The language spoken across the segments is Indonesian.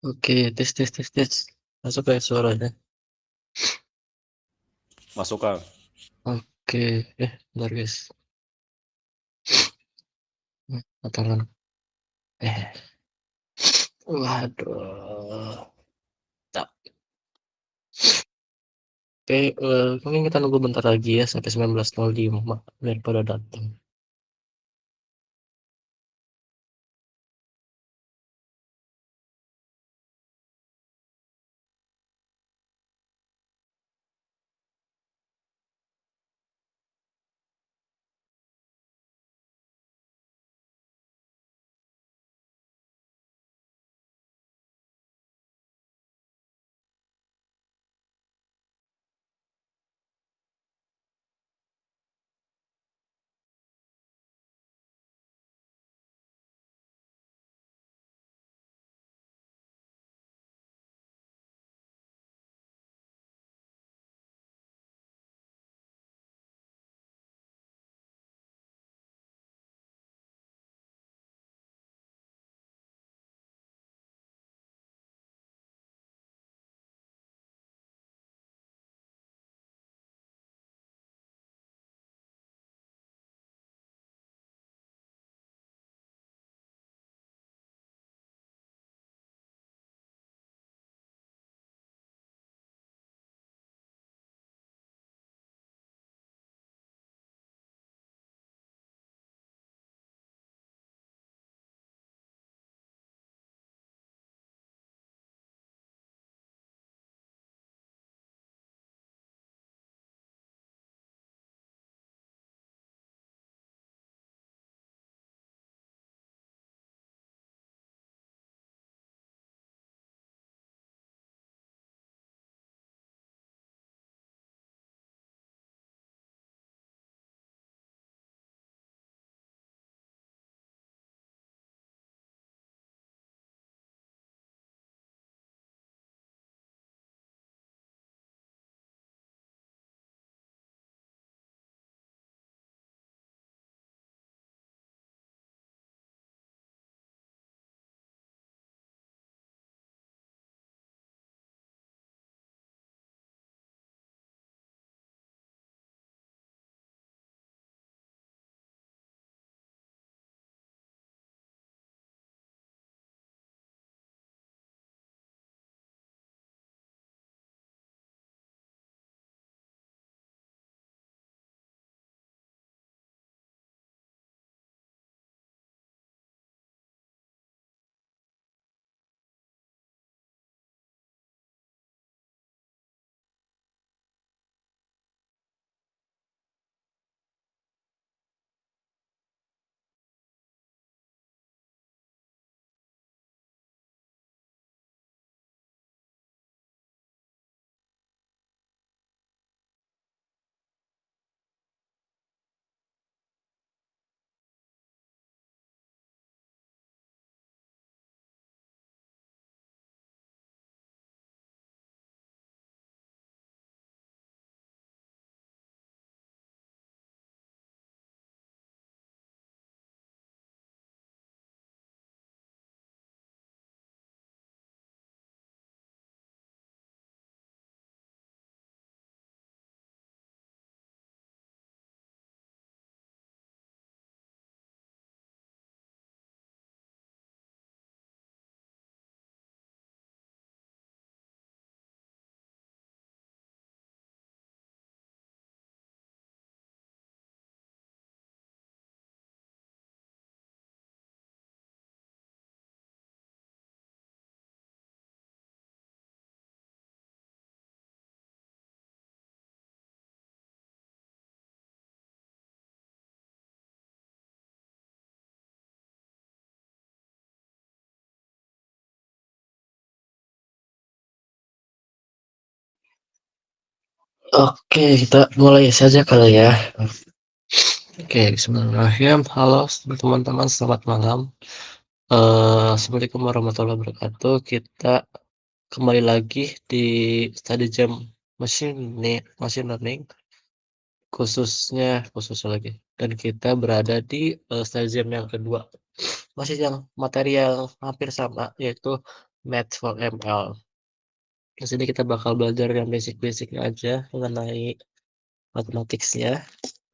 Oke, tes tes tes tes. Masuk ya suaranya. Masuk Kang. Oke, bentar guys. Mataran. Eh, waduh. Tak. Oke, mungkin kita nunggu bentar lagi ya sampai 19.05 biar pada datang. Oke, kita mulai saja kali ya. Oke, bismillahirrahmanirrahim. Halo teman-teman, selamat malam. Assalamualaikum warahmatullahi wabarakatuh. Kita kembali lagi di study jam machine learning, khususnya lagi. Dan kita berada di study jam yang kedua. Masih yang materi yang hampir sama, yaitu Math for ML. Di sini kita bakal belajar yang basic-basicnya aja mengenai mathematicsnya.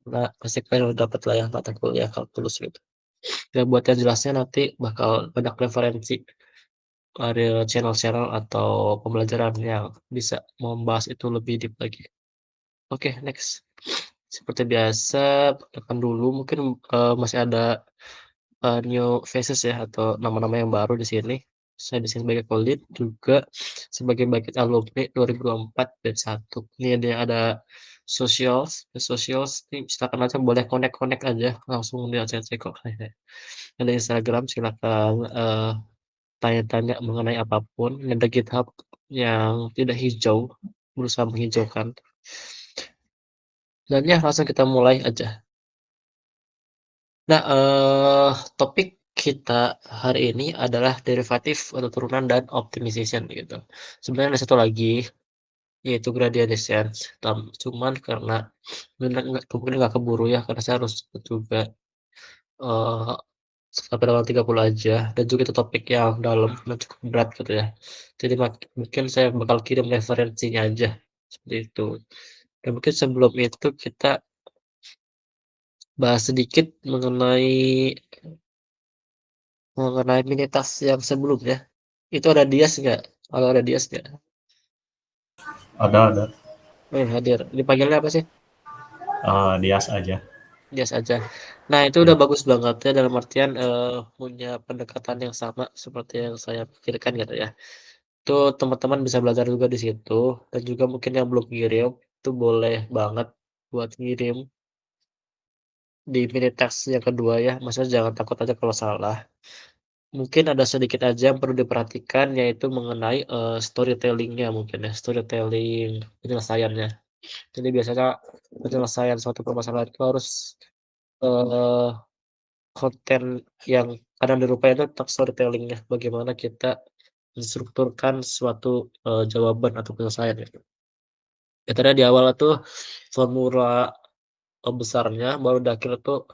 Nah, pasti kalian udah dapat lah ya mata kuliah kalkulus gitu. Ya buat yang jelasnya nanti bakal banyak referensi, ada channel-channel atau pembelajaran yang bisa membahas itu lebih deep lagi. Oke, next. Seperti biasa, perkenalkan dulu mungkin, masih ada, new faces ya atau nama-nama yang baru di sini. Saya di sini sebagai Khalid, juga sebagai bagian alumni 2024 batch 1. Ini ada socials, socials ini silakan aja boleh connect-connect aja, langsung di chat kok. Ada Instagram silakan, tanya-tanya mengenai apapun, ada GitHub yang tidak hijau, berusaha menghijaukan. Dan ya langsung kita mulai aja. Nah, topik kita hari ini adalah derivatif atau turunan dan optimization gitu. Sebenarnya ada satu lagi, yaitu gradient descent, cuman karena mungkin nggak keburu ya, karena saya harus juga, eee, sampai tanggal 30 aja, dan juga itu topik yang dalam dan cukup berat gitu ya. Jadi mungkin saya bakal kirim referensinya aja, seperti itu. Dan mungkin sebelum itu kita bahas sedikit mengenai mini task yang sebelumnya. Itu ada Dias nggak? Kalau ada Dias nggak? Ada. Hadir. Dipanggilnya apa sih? Dias aja. Dias aja. Nah, itu udah Ya. bagus banget ya dalam artian, punya pendekatan yang sama seperti yang saya pikirkan gitu ya. Itu teman-teman bisa belajar juga di situ dan juga mungkin yang belum ngirim, itu boleh banget buat ngirim di mini task yang kedua ya. Maksudnya jangan takut aja kalau salah. Mungkin ada sedikit aja yang perlu diperhatikan yaitu mengenai, storytelling-nya mungkin ya, storytelling penyelesaiannya. Jadi biasanya penyelesaian suatu permasalahan itu harus, eee, konten yang kadang dilupain itu tentang storytelling-nya, bagaimana kita menstrukturkan suatu, jawaban atau penyelesaian gitu. Ya tadi di awal tuh formula, besarnya baru di akhir tuh,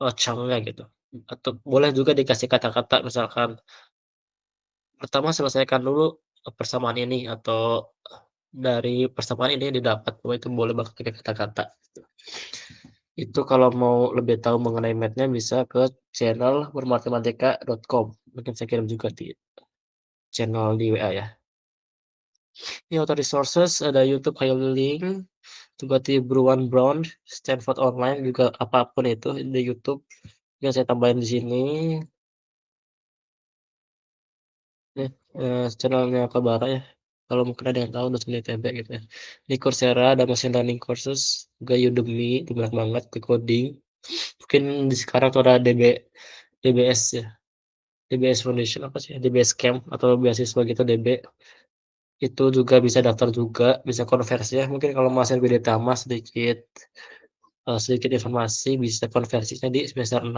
chunk-nya gitu. Atau boleh juga dikasih kata-kata misalkan, pertama selesaikan dulu, persamaan ini atau dari persamaan ini didapat, wah itu boleh banget pakai kata-kata. Itu kalau mau lebih tahu mengenai math-nya bisa ke channel bermatematika.com. Mungkin saya kirim juga di channel di WA ya. Ini auto resources ada YouTube Link, juga di Bruan Brown, Stanford Online juga apapun itu di YouTube yang saya tambahin di sini. Nih, channel-nya Kabara ya. Kalau mungkin ada yang tahu dosen ITB gitu ya. Di Coursera ada machine learning courses, juga Udemy itu banyak banget di coding. Mungkin di sekarang tuh ada DBS ya. DBS Foundation apa sih? DBS Camp atau beasiswa gitu DB. Itu juga bisa daftar juga, bisa konversi ya. Mungkin kalau masih lebih ditambah sedikit sedikit informasi bisa konversinya di semester 6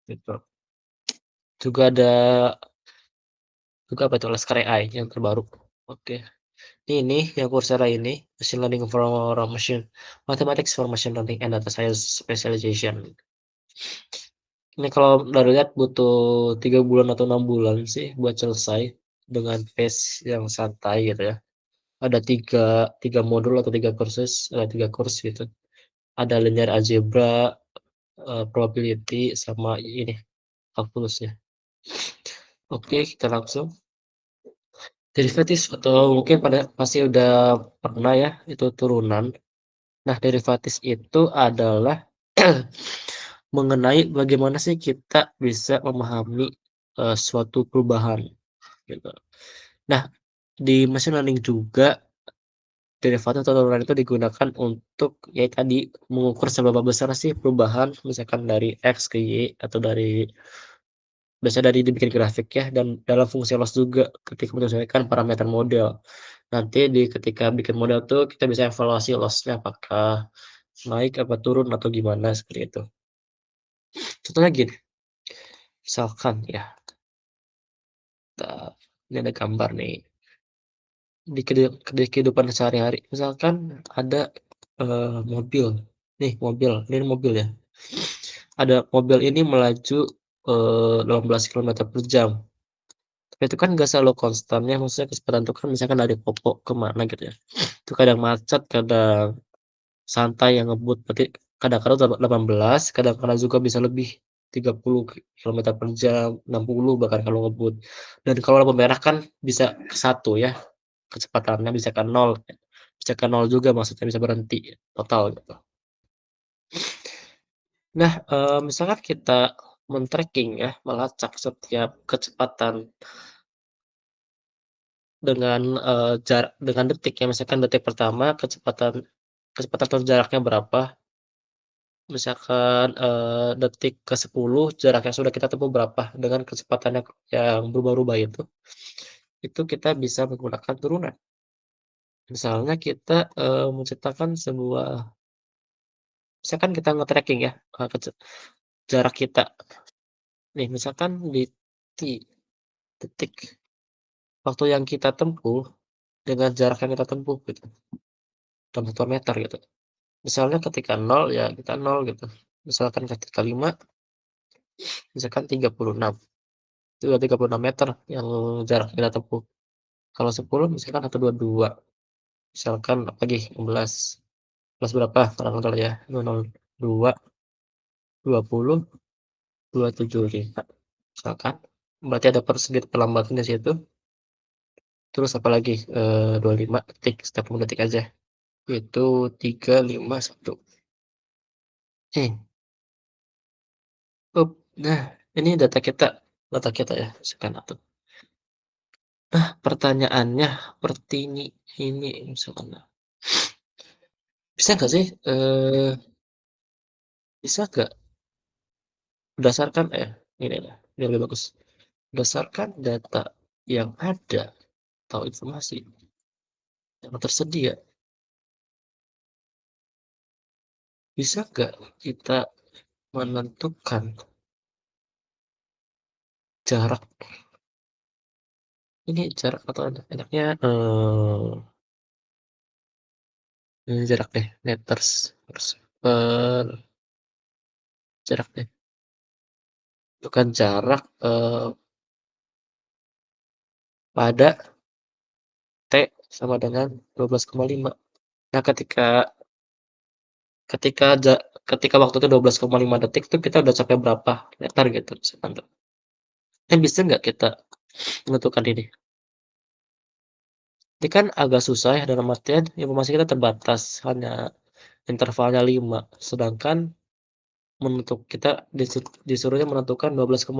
gitu. Juga ada juga apa itu Laskar AI yang terbaru. Oke. Ini yang Coursera ini, Machine Learning for Machine Mathematics for Machine Learning and Data Science Specialization. Ini kalau dari lihat butuh 3 bulan atau 6 bulan sih buat selesai dengan pace yang santai gitu ya. Ada tiga modul atau 3 kursus, ada 3 course gitu. Ada linear algebra, probability, sama ini kalkulusnya. Oke, kita langsung. Derivatif atau mungkin pasti udah pernah ya, itu turunan. Nah, derivatif itu adalah mengenai bagaimana sih kita bisa memahami, suatu perubahan, gitu. Nah, di machine learning juga derivatif atau turunan itu digunakan untuk, ya tadi, mengukur seberapa besar sih perubahan misalkan dari X ke Y atau biasanya dari dibikin grafik ya, dan dalam fungsi loss juga ketika menyesuaikan parameter model. Nanti ketika bikin model tuh kita bisa evaluasi loss-nya apakah naik apa turun atau gimana seperti itu. Contohnya gini, misalkan ya, ini ada gambar nih, di kehidupan sehari-hari, misalkan ada, mobil, ini mobil ya, ada mobil ini melaju, 18 kilometer per jam. Itu kan nggak selalu konstan ya, maksudnya kecepatan itu kan misalkan dari Popo ke mana gitu ya, itu kadang macet, kadang santai yang ngebut, berarti kadang-kadang 18, kadang-kadang juga bisa lebih, 30 kilometer per jam, 60 bahkan kalau ngebut. Dan kalau lampu merah kan bisa ke 1 ya, kecepatannya bisa ke 0, bisa ke 0 juga maksudnya bisa berhenti total gitu. Nah, misalkan kita men-tracking ya, melacak setiap kecepatan dengan, dengan detik ya, misalkan detik pertama kecepatan kecepatan atau jaraknya berapa, misalkan, detik ke-10 jarak yang sudah kita tempuh berapa dengan kecepatan yang berubah-ubah itu kita bisa menggunakan turunan. Misalnya kita, menciptakan sebuah misalkan kita nge-tracking ya, jarak kita nih misalkan di T, detik, waktu yang kita tempuh dengan jarak yang kita tempuh gitu, dalam satuan meter gitu. Misalnya ketika 0 ya kita 0 gitu, misalkan ketika 5 misalkan 36, itu udah 36 meter yang jarak yang kita tempuh. Kalau 10 misalkan 122, misalkan apalagi 16, 16 berapa sekarang nol ya, 002, 20, 275 misalkan, berarti ada sedikit perlambatan di situ, terus apalagi, 25 detik, setiap 10 detik aja, itu 351. Up, nah ini data kita ya, misalkan atau pertanyaannya seperti ini misalkan, bisa nggak sih, bisa nggak berdasarkan ini ya, biar lebih bagus, berdasarkan data yang ada atau informasi yang tersedia, bisa nggak kita menentukan jarak ini jarak atau enaknya, ini jarak deh, meters per jarak deh, tentukan jarak, pada T sama dengan 12,5. Nah ketika ja ketika waktu itu 12,5 detik tuh kita udah capai berapa meter gitu misalkan tuh. Kan bisa nggak kita menentukan ini? Ini kan agak susah ya dalam artian informasi kita terbatas, hanya intervalnya 5, sedangkan kita disuruhnya menentukan 12,5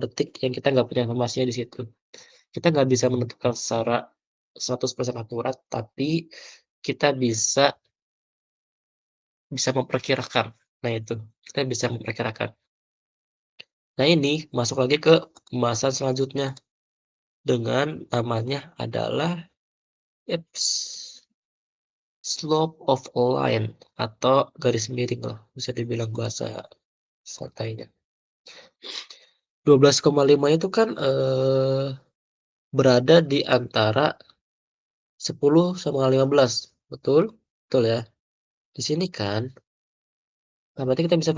detik yang kita nggak punya informasinya di situ. Kita nggak bisa menentukan secara 100% akurat, tapi kita bisa bisa memperkirakan. Nah itu, kita bisa memperkirakan. Nah ini masuk lagi ke pembahasan selanjutnya dengan namanya adalah slope of a line atau garis miring lah, bisa dibilang bahasa santainya. 12,5 itu kan, berada di antara 10 sama 15, betul? Betul ya? Di sini kan, nah berarti kita bisa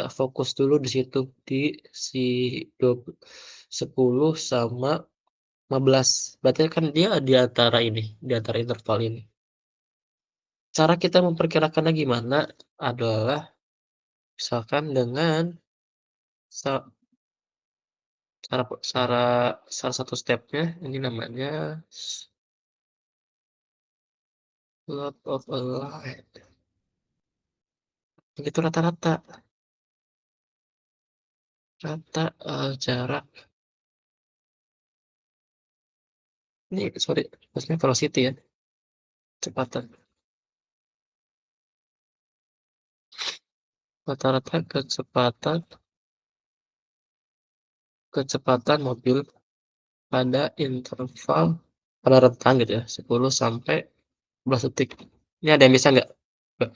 fokus dulu di situ, di si 10 sama 15, berarti kan dia di antara ini, di antara interval ini. Cara kita memperkirakannya gimana adalah misalkan dengan sa cara cara salah satu stepnya ini namanya slope of a line, itu rata-rata, jarak ini sorry maksudnya velocity ya, kecepatan, rata-rata kecepatan mobil pada interval pada rentang gitu ya, 10 sampai 11 detik. Ini ada yang bisa nggak? Mbak,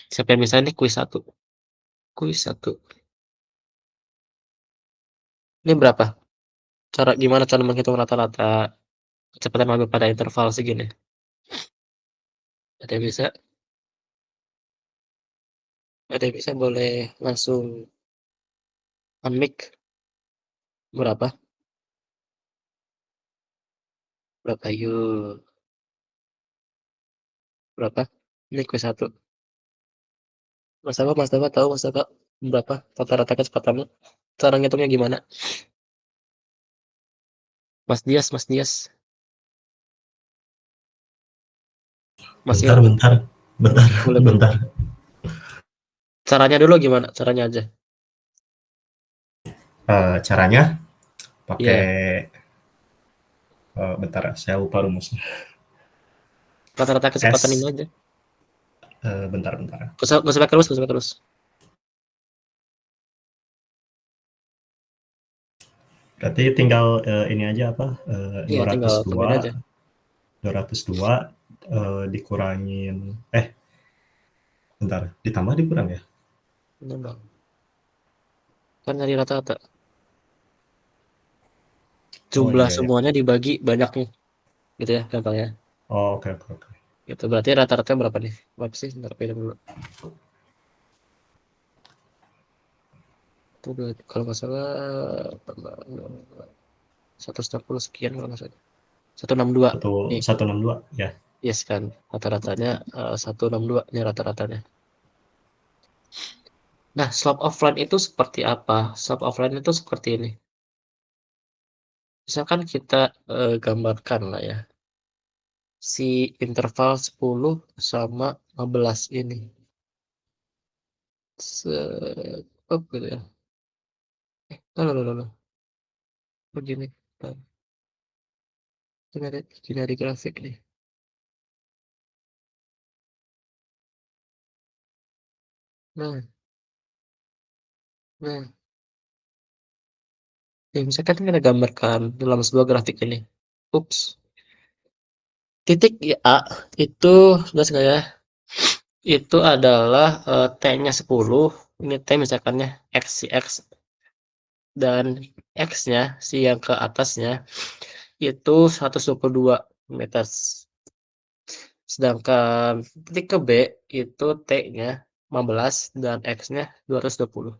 siapa yang bisa nih kuis satu. Ini berapa? Gimana cara menghitung rata-rata kecepatan mobil pada interval segini? Ada yang bisa? Ada yang bisa boleh langsung unmic, berapa? Berapa yuk? Berapa? Ini quiz 1. Mas Taba tahu Mas Taba berapa rata-rata kecepatannya? Cara ngitungnya gimana? Mas Dias, masih Bentar, ingat nggak? bentar, bentar, Boleh boleh. bentar. Caranya dulu gimana? Caranya aja. Caranya Iya, pakai bentar, saya lupa rumusnya. rata-rata kecepatan ini S, aja. bentar, bentar. Gak usah pakai terus, gak usah pakai terus. Berarti tinggal ini aja apa? Iya, Dua tinggal ratus tambahin dua, aja. 202 dikurangin, bentar, ditambah dikurang ya? Ini dong. Kan dari rata-rata. Oh Jumlah iya ya. semuanya dibagi banyaknya. Gitu ya, gampangnya. Oh, oke, oke, oke. Gitu. Berarti rata-rata berapa nih? Berapa sih? Ntar pilih dulu. Itu kalau nggak salah 160 sekian kalau nggak salah. 162 Satu nih. 162 ya. Yes kan. Rata-ratanya 162 nih rata-ratanya. Nah, slope of line itu seperti apa? Slope of line itu seperti ini. Misalkan kita gambarkan lah ya. Si interval 10 sama 15 ini. Se oh, gitu ya. Loh, loh, loh, loh. Begini. Nah, ini ada grafik nih. Nah, nah. Ya, misalkan kita gambarkan dalam sebuah grafik ini. Ups. Titik A itu jelas nggak ya? Itu adalah T-nya 10. Ini T misalkannya X, si X. Dan X-nya, si yang ke atasnya, itu 122 meter. Sedangkan titik ke B itu T-nya 15 dan X-nya 220.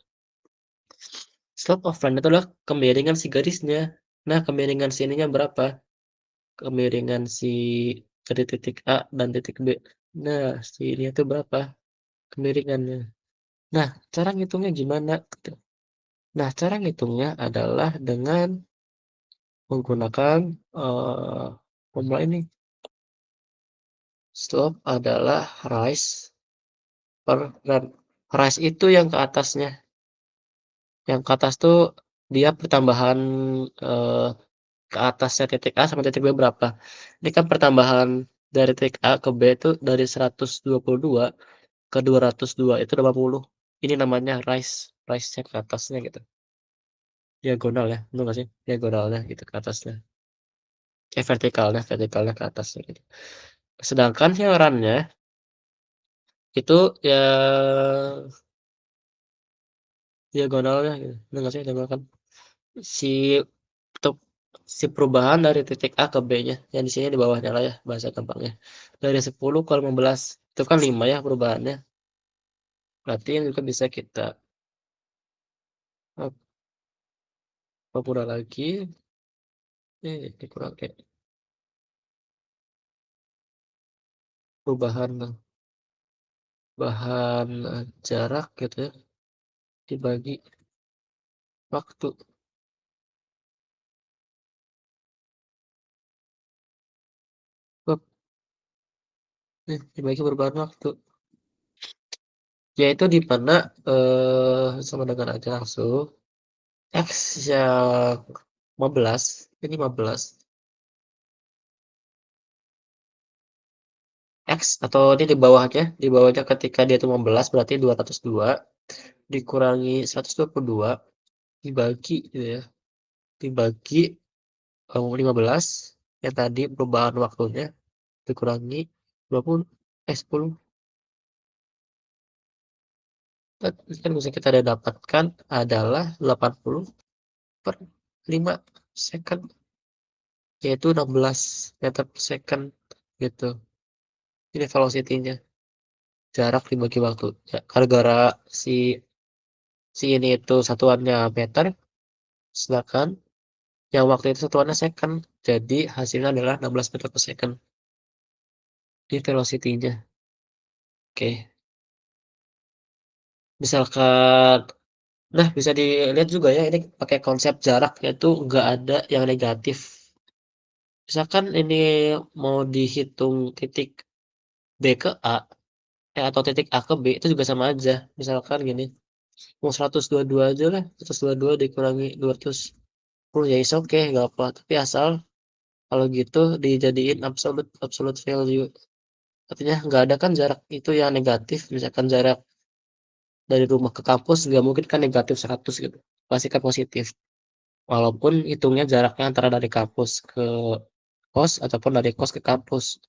Slope of line itu adalah kemiringan si garisnya. Nah, kemiringan si ininya berapa? Kemiringan si dari titik A dan titik B. Nah, si ini itu berapa kemiringannya? Nah, cara ngitungnya gimana? Gitu. Nah, cara ngitungnya adalah dengan menggunakan formula ini. Slope adalah rise per run. Rise itu yang ke atasnya. Yang ke atas tuh dia pertambahan eh, ke atasnya titik A sama titik B berapa. Ini kan pertambahan dari titik A ke B itu dari 122 ke 202 itu 80. Ini namanya rise, rise-nya ke atasnya gitu. Diagonal ya, bener nggak sih? Diagonalnya gitu ke atasnya. Vertikalnya ke atasnya gitu. Sedangkan yang run-nya itu ya diagonalnya gitu. Bener nggak sih? Diagonal kan si untuk si perubahan dari titik A ke B-nya yang di sini di bawahnya lah ya bahasa gampangnya. Dari 10 ke 15 itu kan 5 ya perubahannya. Berarti yang juga bisa kita oh, permudah lagi. Dikurang kayak perubahan bahan jarak gitu ya dibagi waktu. Bab, dibagi perubahan waktu. Yaitu di mana sama dengan aja langsung X yang 15 ini 15 X atau ini di bawahnya ketika dia itu 15 berarti 202 dikurangi 122 dibagi gitu ya. Dibagi 15 yang tadi perubahan waktunya dikurangi 20 10. Kan bisa kita dapatkan adalah 80 per 5 second yaitu 16 meter per second gitu. Ini velocity-nya jarak dibagi waktu. Ya, gara-gara si si ini itu satuannya meter, sedangkan yang waktu itu satuannya second, jadi hasilnya adalah 16 meter per second di velocity-nya. Oke, misalkan nah bisa dilihat juga ya ini pakai konsep jarak yaitu nggak ada yang negatif. Misalkan ini mau dihitung titik B ke A, atau titik A ke B itu juga sama aja. Misalkan gini, mau 122 aja lah, 122 dikurangi 210 ya is oke, nggak apa. Tapi asal kalau gitu dijadiin absolute absolute value. Artinya nggak ada kan jarak itu yang negatif, misalkan jarak dari rumah ke kampus nggak mungkin kan negatif 100 gitu, pasti kan positif. Walaupun hitungnya jaraknya antara dari kampus ke kos ataupun dari kos ke kampus,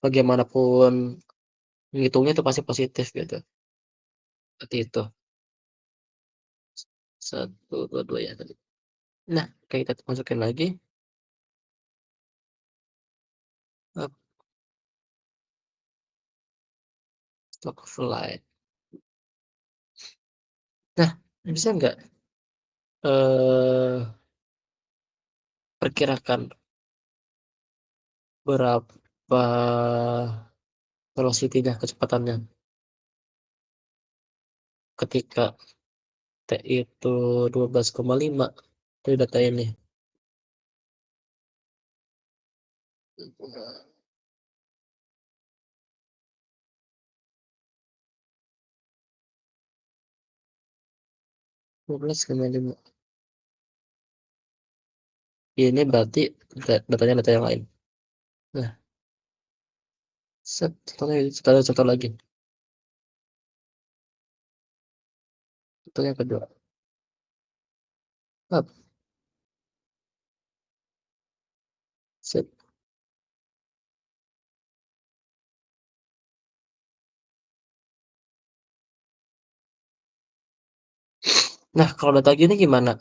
bagaimanapun ngitungnya itu pasti positif gitu, seperti itu. 122 ya tadi. Nah, oke kita masukin lagi, stroke of light. Nah, bisa nggak, eee, perkirakan berapa velocity-nya, kecepatannya ketika T itu 12,5 dari data ini? 12,5. Ini berarti datanya data yang lain. Nah, set, contoh lagi, contoh yang kedua. Up, set. Nah, kalau data gini gimana?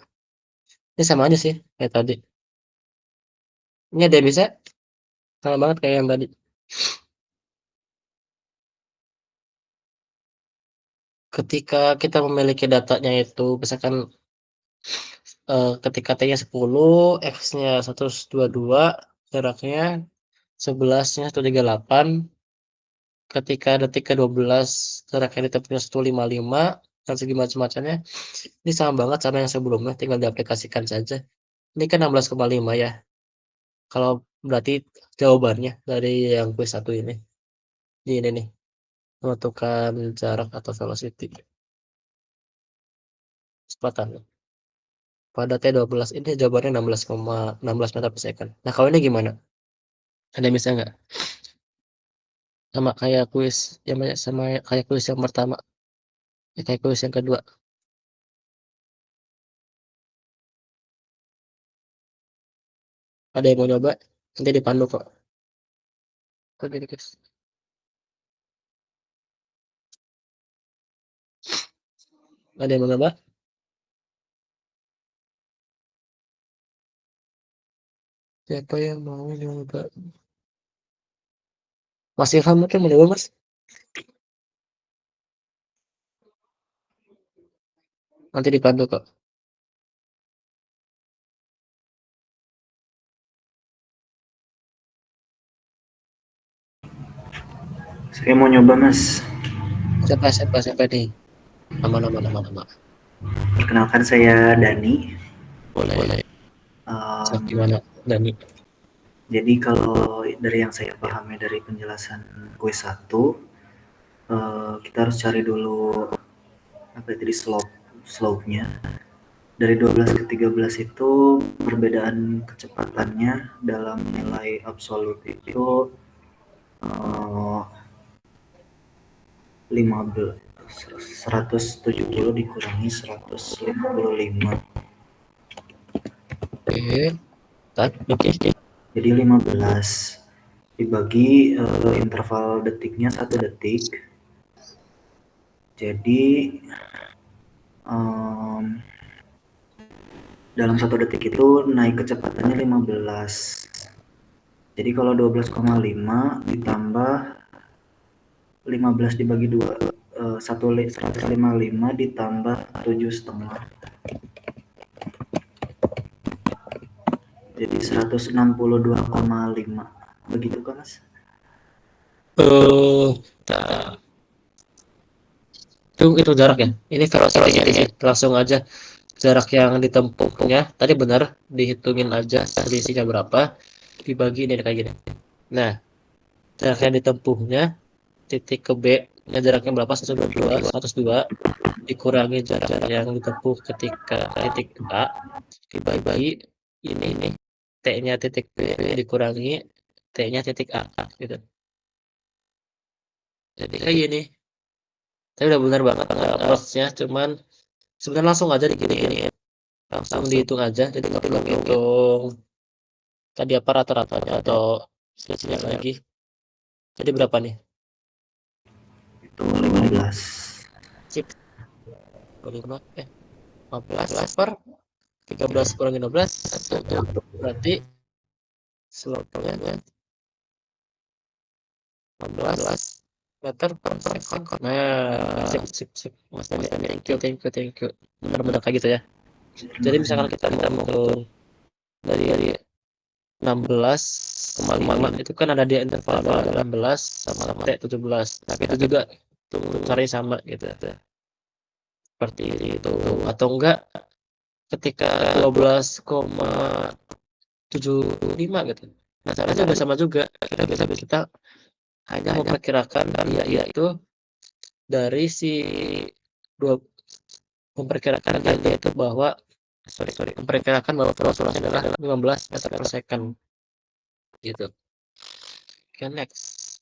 Ini sama aja sih kayak tadi. Ini ada yang bisa sama banget kayak yang tadi. Ketika kita memiliki datanya itu misalkan, ketika T-nya 10, X-nya 122, jaraknya 11-nya 138, ketika detik ke-12 jaraknya ditempuhnya 155, dan segi macam-macamnya, ini sama banget sama yang sebelumnya, tinggal diaplikasikan saja. Ini kan 16,5 ya. Kalau berarti jawabannya dari yang kuis 1 ini, di ini nih, menentukan jarak atau velocity, kecepatan. Pada T12 ini jawabannya 16 meter per second. Nah, kalau ini gimana? Ada yang bisa nggak? Sama kayak kuis yang sama kayak kuis yang pertama, kayak kuis yang kedua. Ada yang mau nyoba? Nanti dipandu kok. Oke, guys. Ada yang mau nyoba? Siapa yang mau nyoba? Mas Ilham mungkin mau nyoba, Mas? Nanti dipandu kok. Saya mau nyoba, Mas. Siapa nih? Nama. Perkenalkan saya Dani. Boleh. Cek Um, gimana, Dani? jadi kalau dari yang saya pahami dari penjelasan kuis 1, kita harus cari dulu apa tadi slope-nya. Dari 12 ke 13 itu perbedaan kecepatannya dalam nilai absolut itu 15 170 dikurangi 155. Oke, oke. Jadi 15 dibagi interval detiknya 1 detik. Jadi dalam 1 detik itu naik kecepatannya 15. Jadi kalau 12,5 ditambah 15 dibagi 2, 155 ditambah 7,5. 162,5 begitu kan Mas? Nah, itu jarak ya. Ini velocity-nya sih. Langsung aja jarak yang ditempuhnya tadi benar, dihitungin aja selisihnya berapa, dibagi ini kayak gini. Nah, jarak yang ditempuhnya titik ke B nya jaraknya berapa, 102 dikurangi jarak yang ditempuh ketika titik A dibagi ini T nya titik B dikurangi T nya titik A gitu. Jadi kayak gini. Tapi udah benar banget approach-nya, cuman sebenarnya langsung aja gini, langsung dihitung aja, jadi nggak perlu ngitung tadi apa rata-ratanya atau selisihnya lagi. Jadi berapa nih? Itu 15. Sip. 15 per 13 kurang 15 berarti slope-nya 15 meter per second. Nah, sip. Mas Dani, thank you. Benar-benar kayak gitu ya. Jadi misalkan kita mau dari 16,5 itu kan ada di interval 16 sama T 17. Nah, itu juga caranya sama gitu. Seperti itu. Atau enggak ketika 12,75 gitu. Nah, caranya juga sama juga. Kita hanya memperkirakan dia itu dari si dua memperkirakan dia itu bahwa memperkirakan bahwa velocitasnya adalah 15 meter per second gitu. Oke, next.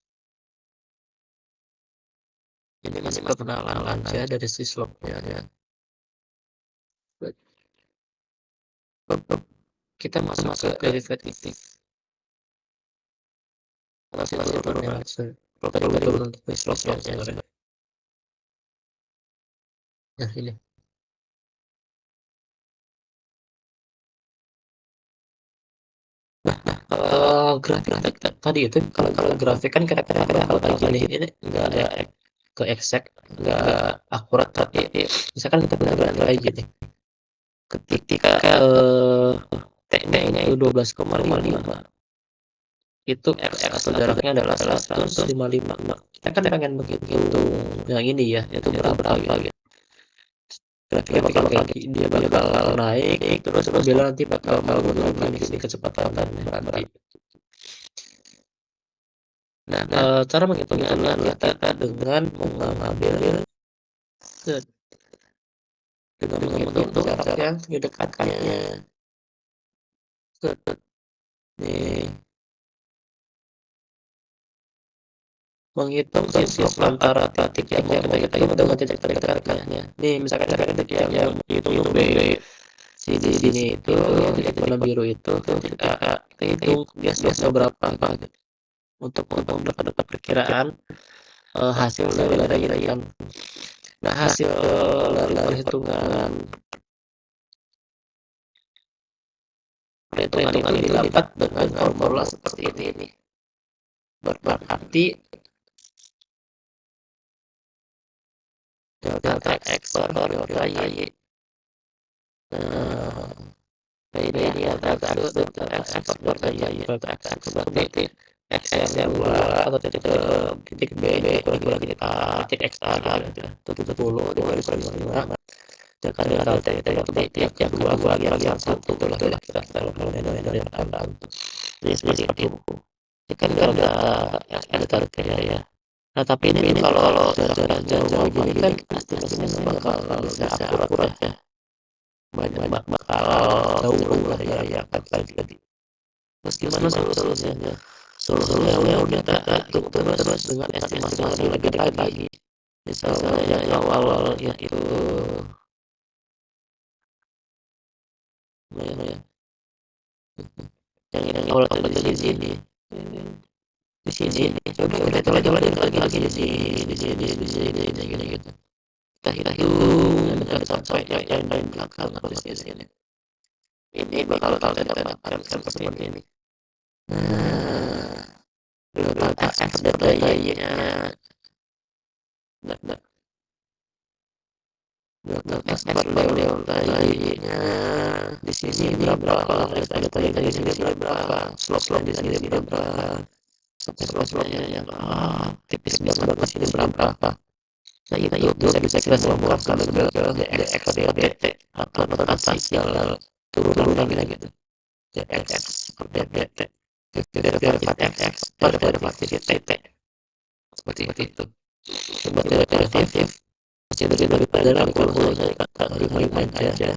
Ini masih perkenalan aja dari si slope-nya ya. Kita masuk ke derivatif. Masih turunnya langsung. Kalau tadi turun untuk slope-nya sebenarnya. Nah, ini. Grafik tadi itu kalau grafik kan kira-kira kalau kayak gini ini enggak ke exact, enggak akurat, tapi misalkan kita punya grafik kayak gini. Ketika T-nya itu 12,5 itu X atau jaraknya adalah 155. Kita kan pengen begitu yang ini ya, itu berapa gitu. Grafiknya bakal dia bakal naik terus bila nanti bakal menurun lagi sini kecepatannya berarti. Nah, cara menghitungnya kita dengan mengambil dengan menghitung jarak yang didekatkannya. Nih, menghitung sisi antara titik yang mau kita hitung dengan titik terdekatnya. Nih, misalkan titik yang dihitung itu B, di sini itu titik warna biru itu titik A, kita hitung biasanya berapa gitu. Untuk dapat perkiraan hasil dari kan. Nah, hasil dari perhitungan itu didapat dengan formula seperti ini. Berarti delta X per delta Y. Ini delta X per delta Y. Delta X berarti X yang 2 atau titik B kurang titik X A gitu. 70 dibagi 5. Jangan titik yang 2 bagi yang 1 itulah kira-kira dari yang ada. Jadi seperti itu. Ini kan ada targetnya ya. Nah, tapi ini kalau jarak jauh gini kan estimasinya bakal bisa akurat ya. Banyak bakal jauh lah ya kan tadi. Terus gimana solusinya? Solusinya udah kita hitung terus dengan estimasi lebih lagi. Misalnya yang awal ya itu yang awal di sini. Di sini coba kita lagi di sini gitu. Kita hitung dan sampai yang lain belakang harus di sini. Ini bakal kita dapatkan seperti ini. Nah, delta X delta Y-nya delta-nya di sini berapa, delta-nya di sini berapa, slope di sini berapa, slope-nya yang tipis banget di sini berapa. Nah itu bisa kita simpulkan ke dx dt atau notasi segala turunan gitu. dx per dt derivatif x per derivatif dt seperti itu. Coba derivatif jadi dari pelajaran aku mulai kata 5 aja.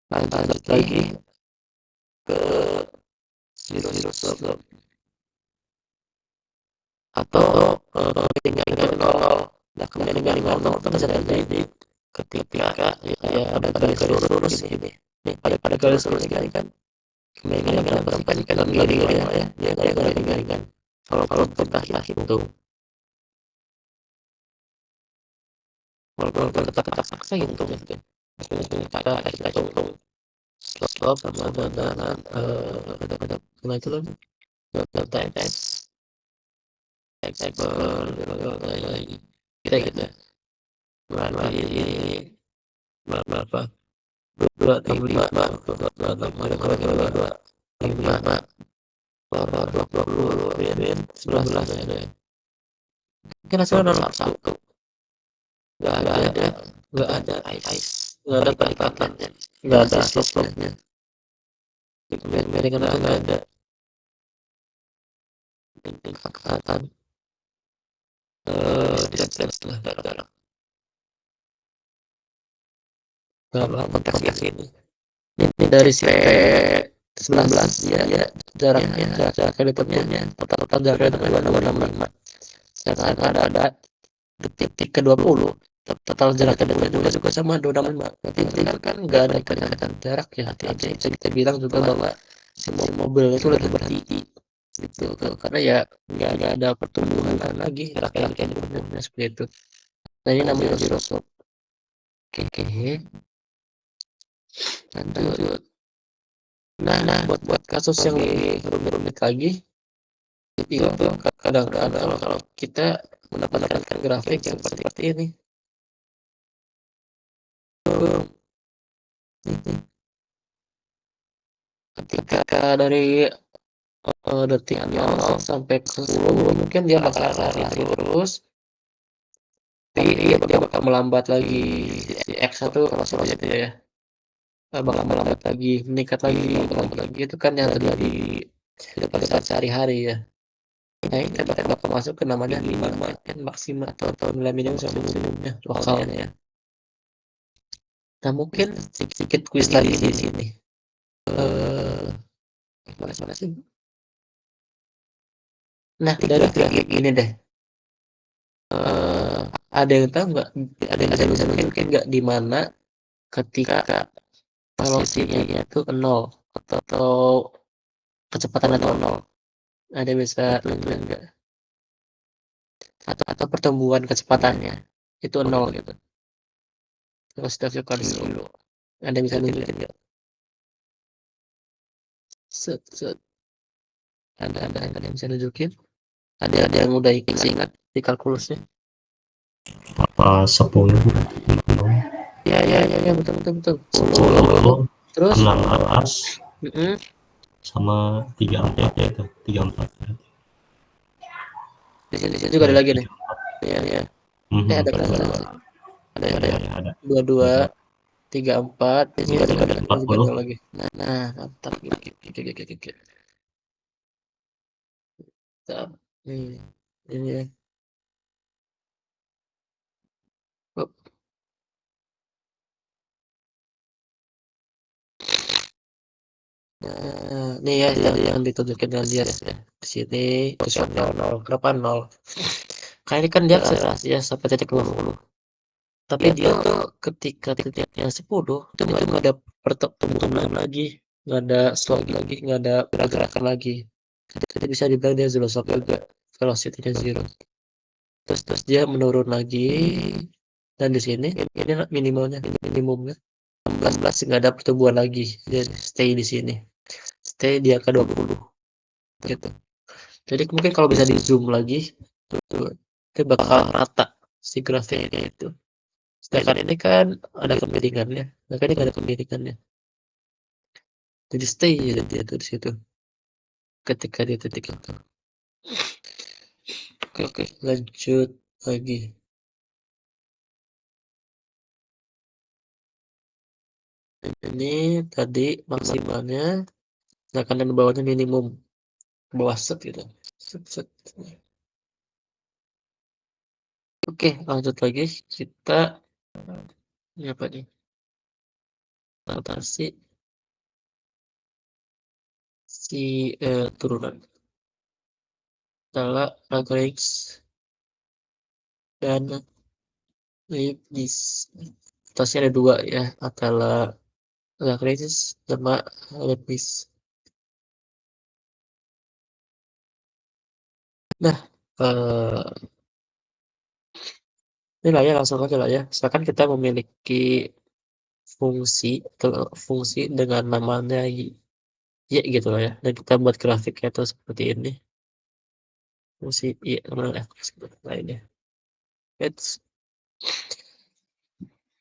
Lanjut lagi ke zero slope atau tinggal 0. Nah kembali dari 0 terus terjadi ketika ya ada garis lurus ini. Pada garis lurus ini kan kembali perhatikan garis ya, dia garis. Kalau kita hitung, kalau kita paksa hitung gitu, kita hitung slope sama dengan ada itu lagi delta x kita gitu berarti berapa 11 ada kira hasilnya 1 nggak ada perikatannya, nggak ada slope-nya. Dengan nggak ada perikatan distance lah dalam konteks ini. Ini dari si P11 ya jaraknya depannya total jaraknya 265. Sedangkan ada detik ke-20 total jaraknya juga sama 265. Berarti kan nggak ada ikatan jarak ya. Artinya kita bilang juga bahwa si mobil itu lagi berhenti gitu karena ya nggak ada pertumbuhan lagi kayak seperti itu. Nah ini namanya zero slope. Oke. Lanjut. Nah buat kasus yang rumit lagi itu kadang-kadang kalau kita mendapatkan grafik yang seperti ini ketika dari detik 0 sampai ke 10 mungkin dia bakal lari terus tapi dia bakal melambat lagi si X1 kalau seperti itu ya bakal melambat lagi meningkat lagi itu kan yang terjadi pada saat sehari-hari ya. Nah ini bakal masuk ke namanya maksimal atau nilai minimum sama maksimumnya lokalnya ya. Nah mungkin sedikit kuis lagi di sini. Mana sih? Nah dari grafik ini deh. Ada yang tahu nggak? Ada yang bisa mungkin nggak di mana ketika velocity-nya itu 0 atau kecepatan atau 0? Ada yang bisa nentuin nggak? Atau pertumbuhan kecepatannya itu 0 gitu. Terus velocity dulu. Ada yang bisa nentuin nggak? Ada yang bisa nunjukin? Ada yang udah ingat di kalkulusnya? Apa 10? Ya betul. 10 Terus 16 sama 34 ya itu 34 di sini juga ada lagi nih ya ada ada 22 34 di sini ada 40 lagi nah mantap gitu ini ya. Nah, ini ya yang ditunjukin dengan dia ya. Di sini position 0, kenapa 0? Karena ini kan dia akselerasi ya sampai titik 0. Tapi dia tuh ketika titiknya 10 itu nggak ada pertumbuhan lagi, nggak ada slope lagi, nggak ada pergerakan lagi. Jadi bisa dibilang dia zero slope juga, velocity-nya zero. Terus dia menurun lagi, dan di sini ini minimumnya 16 nggak ada pertumbuhan lagi, dia stay di sini, stay di angka 20 gitu. Jadi mungkin kalau bisa di zoom lagi, tuh, itu bakal rata si grafiknya itu. Sedangkan ini kan ada kemiringannya. Sedangkan ini nggak ada kemiringannya. Jadi stay aja dia tuh di situ. Ketika di titik itu. Oke, lanjut lagi. Ini tadi maksimalnya, sedangkan yang bawahnya minimum. Bawah set gitu. Set, set. Oke, lanjut lagi. Kita ini apa nih? Atasi si turunan. Adalah Lagrange dan Leibniz. Atasnya ada dua ya, adalah Lagrange sama Leibniz. Nah, ini lah ya, langsung aja lah ya. Misalkan kita memiliki fungsi dengan namanya y gitu lah ya. Dan kita buat grafiknya itu seperti ini. Fungsi y namanya f gitu lainnya.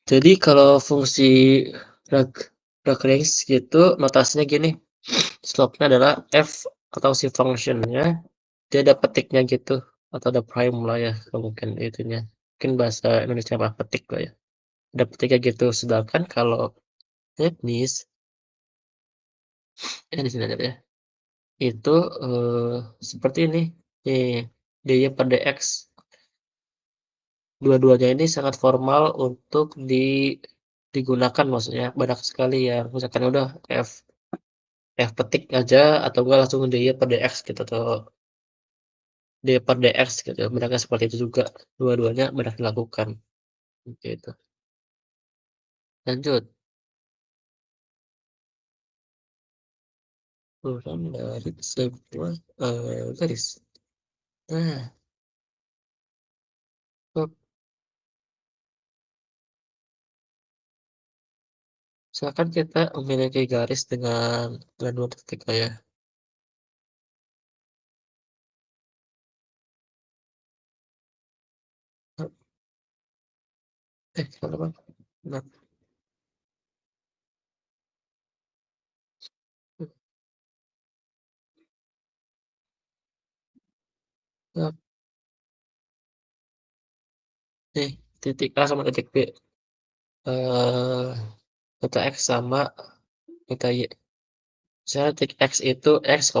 Jadi kalau fungsi Lagrange gitu, notasinya gini. Slope-nya adalah f atau si functionnya dia ada petiknya gitu, atau ada prime lah ya, kalau mungkin itunya. Mungkin bahasa Indonesia apa petik lah ya. Ada petiknya gitu. Sedangkan kalau Leibniz, di sini ada ya. Itu seperti ini. Nih, dy per dx. Dua-duanya ini sangat formal untuk digunakan, maksudnya banyak sekali yang misalkan udah f petik aja atau enggak langsung dy per dx gitu, atau dy per dx gitu. Banyaknya seperti itu juga. Dua-duanya banyak dilakukan gitu. Lanjut. Kurang dari sebuah garis. Nah, kok misalkan kita memiliki garis dengan dua titik lah ya. Kenapa? Nah, nah, nih titik A sama titik B. Eh, Delta X sama delta Y. Misalnya titik X itu X,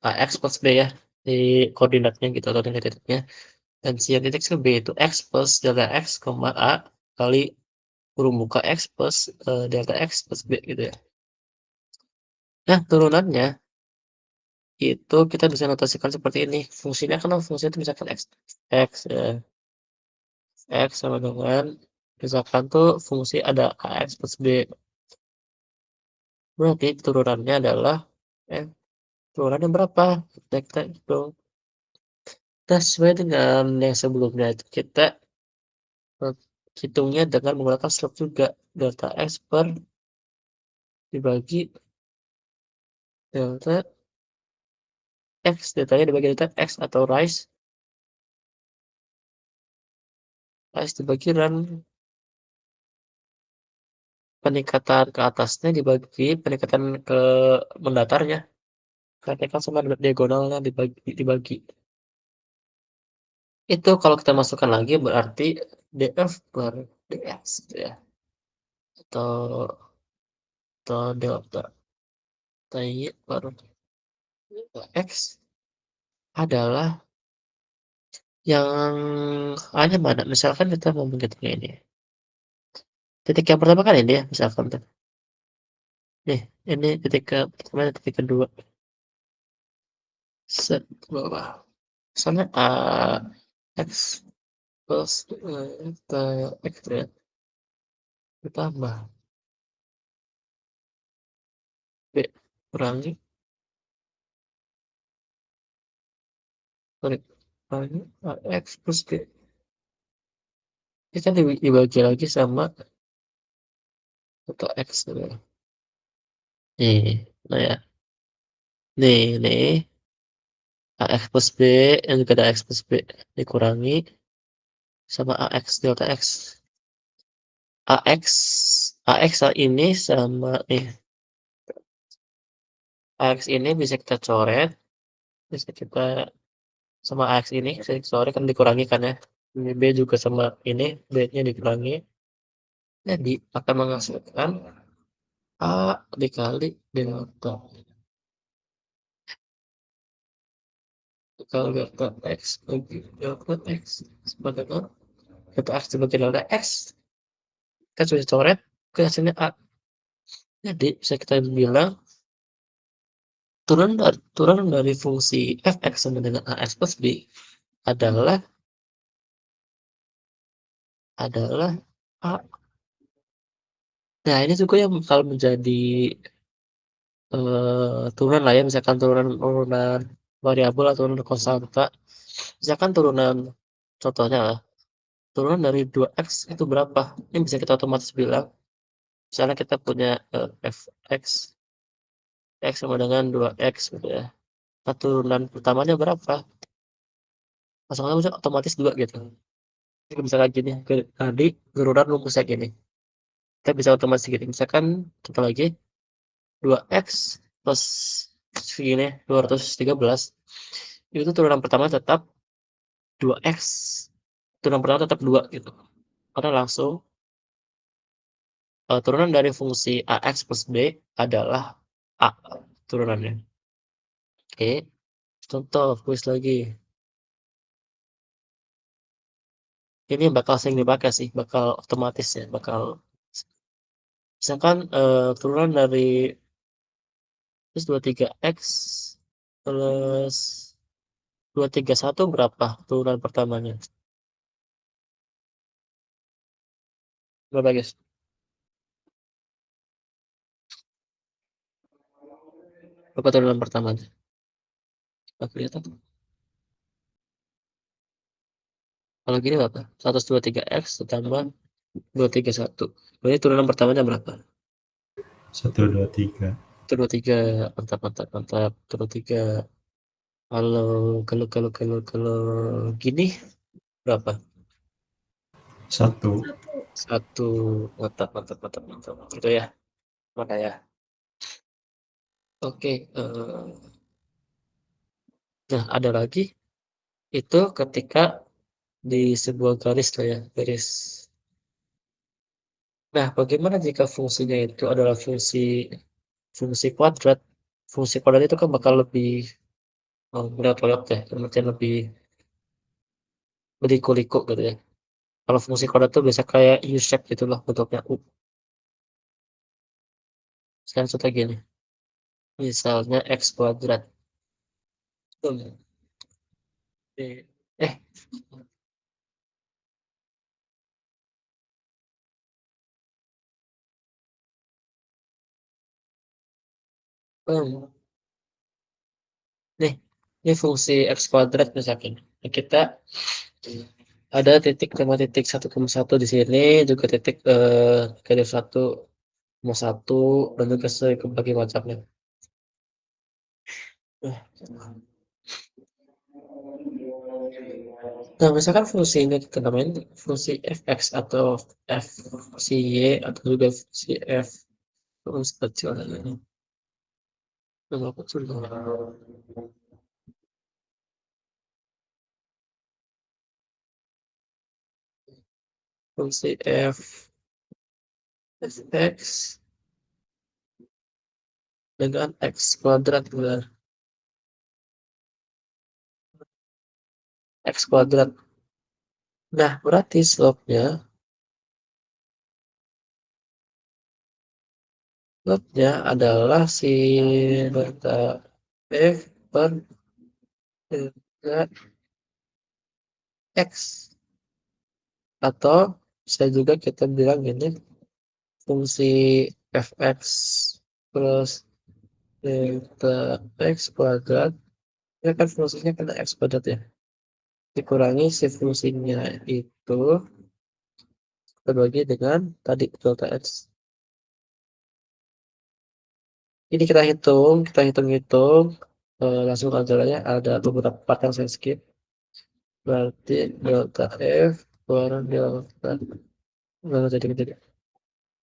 AX plus B ya. Di koordinatnya gitu atau di titiknya. Dan si yang titik B itu X plus delta X, A kali kurung muka X plus delta X plus B gitu ya. Nah, turunannya itu kita bisa notasikan seperti ini. Fungsinya kan fungsinya itu misalkan X, X sama dengan misalkan tuh fungsi ada AX plus B. Berarti turunannya adalah eh, turunannya berapa? Kita hitung. Nah, sesuai dengan yang sebelumnya itu kita hitungnya dengan menggunakan slope juga. Delta X per dibagi delta X. Deltanya dibagi delta X atau rise dibagi run. Peningkatan ke atasnya dibagi peningkatan ke mendatarnya. Karena kan sama diagonalnya dibagi. Itu kalau kita masukkan lagi berarti df per dx gitu ya. Atau delta y per x adalah yang hanya mana? Misalkan kita mau menghitungnya ini. Titik yang pertama kan ini ya, misalkan tuh. Nih, ini titik pertama, titik kedua. Set bawah. Misalnya a x plus delta x ya, ditambah b kurangi sorry kurangi ax plus b. Ini kan dibagi lagi sama atau x gitu ya. Nih, nah ya. Nih, ax plus b yang juga ada x plus b dikurangi sama ax delta x. AX AX ini sama AX ini bisa kita coret, bisa kita sama AX ini bisa coret kan dikurangi kan ya, ini B juga sama ini B-nya dikurangi, jadi akan menghasilkan A dikali delta delta X bagi delta X sebagai delta X sebagai delta X kan sudah coret ke hasilnya A, jadi bisa kita bilang turunan dari fungsi f(x) sama dengan ax plus b adalah a. Nah, ini juga yang bakal menjadi turunan lah ya, misalkan turunan variabel atau turunan konstanta. Misalkan contohnya lah, turunan dari 2x itu berapa? Ini bisa kita otomatis bilang, misalnya kita punya fx x sama dengan 2x gitu ya. Nah, turunan pertamanya berapa? Masuknya bisa otomatis 2 gitu. Jadi misalkan gini, tadi turunan rumusnya gini. Kita bisa otomatis gini, misalkan contoh lagi 2x plus segini 213 itu turunan pertama tetap 2x, turunan pertama tetap 2 gitu, karena langsung turunan dari fungsi ax plus b adalah a turunannya. Oke, contoh kuis lagi, ini bakal sering dipakai sih, bakal otomatis ya, misalkan turunan dari plus 23x plus 231 berapa turunan pertamanya? Berapa guys? Berapa turunan pertamanya? Nggak kelihatan. Kalau gini berapa? 123x ditambah 231. Berarti turunan pertamanya berapa? 123. 123. Mantap, mantap, mantap. 123. Kalau gini berapa? 1. 1. Mantap, mantap, mantap, mantap. Gitu ya. Mana ya? Oke. Nah, ada lagi. Itu ketika di sebuah garis lah ya. Garis. Nah, bagaimana jika fungsinya itu adalah fungsi kuadrat? Fungsi kuadrat itu kan bakal lebih berat-berat ya, artian lebih berliku-liku gitu ya. Kalau fungsi kuadrat tuh biasa kayak U-shape gitu loh bentuknya U. Sekarang contoh gini, misalnya X kuadrat. Hmm. Eh, eh, hmm. Nih, ini fungsi X kuadrat misalkan. Nah, kita ada titik sama titik 1,1 di sini, juga titik garis 1,1 dan juga sebagi macamnya. Nah, nah, misalkan fungsi ini kita namain fungsi fx atau fc y atau juga fungsi f terus kecil ini. Nama kecil. Fungsi fx dengan x kuadrat benar. X kuadrat. Nah, berarti slope-nya adalah si delta f per delta x, atau bisa juga kita bilang ini fungsi fx plus delta x kuadrat, ya kan fungsinya kena x kuadrat ya, dikurangi si fungsinya itu terbagi dengan tadi delta x. Ini kita hitung-hitung langsung aja lah ya, ada beberapa part yang saya skip. Berarti delta f kurang delta, nggak jadi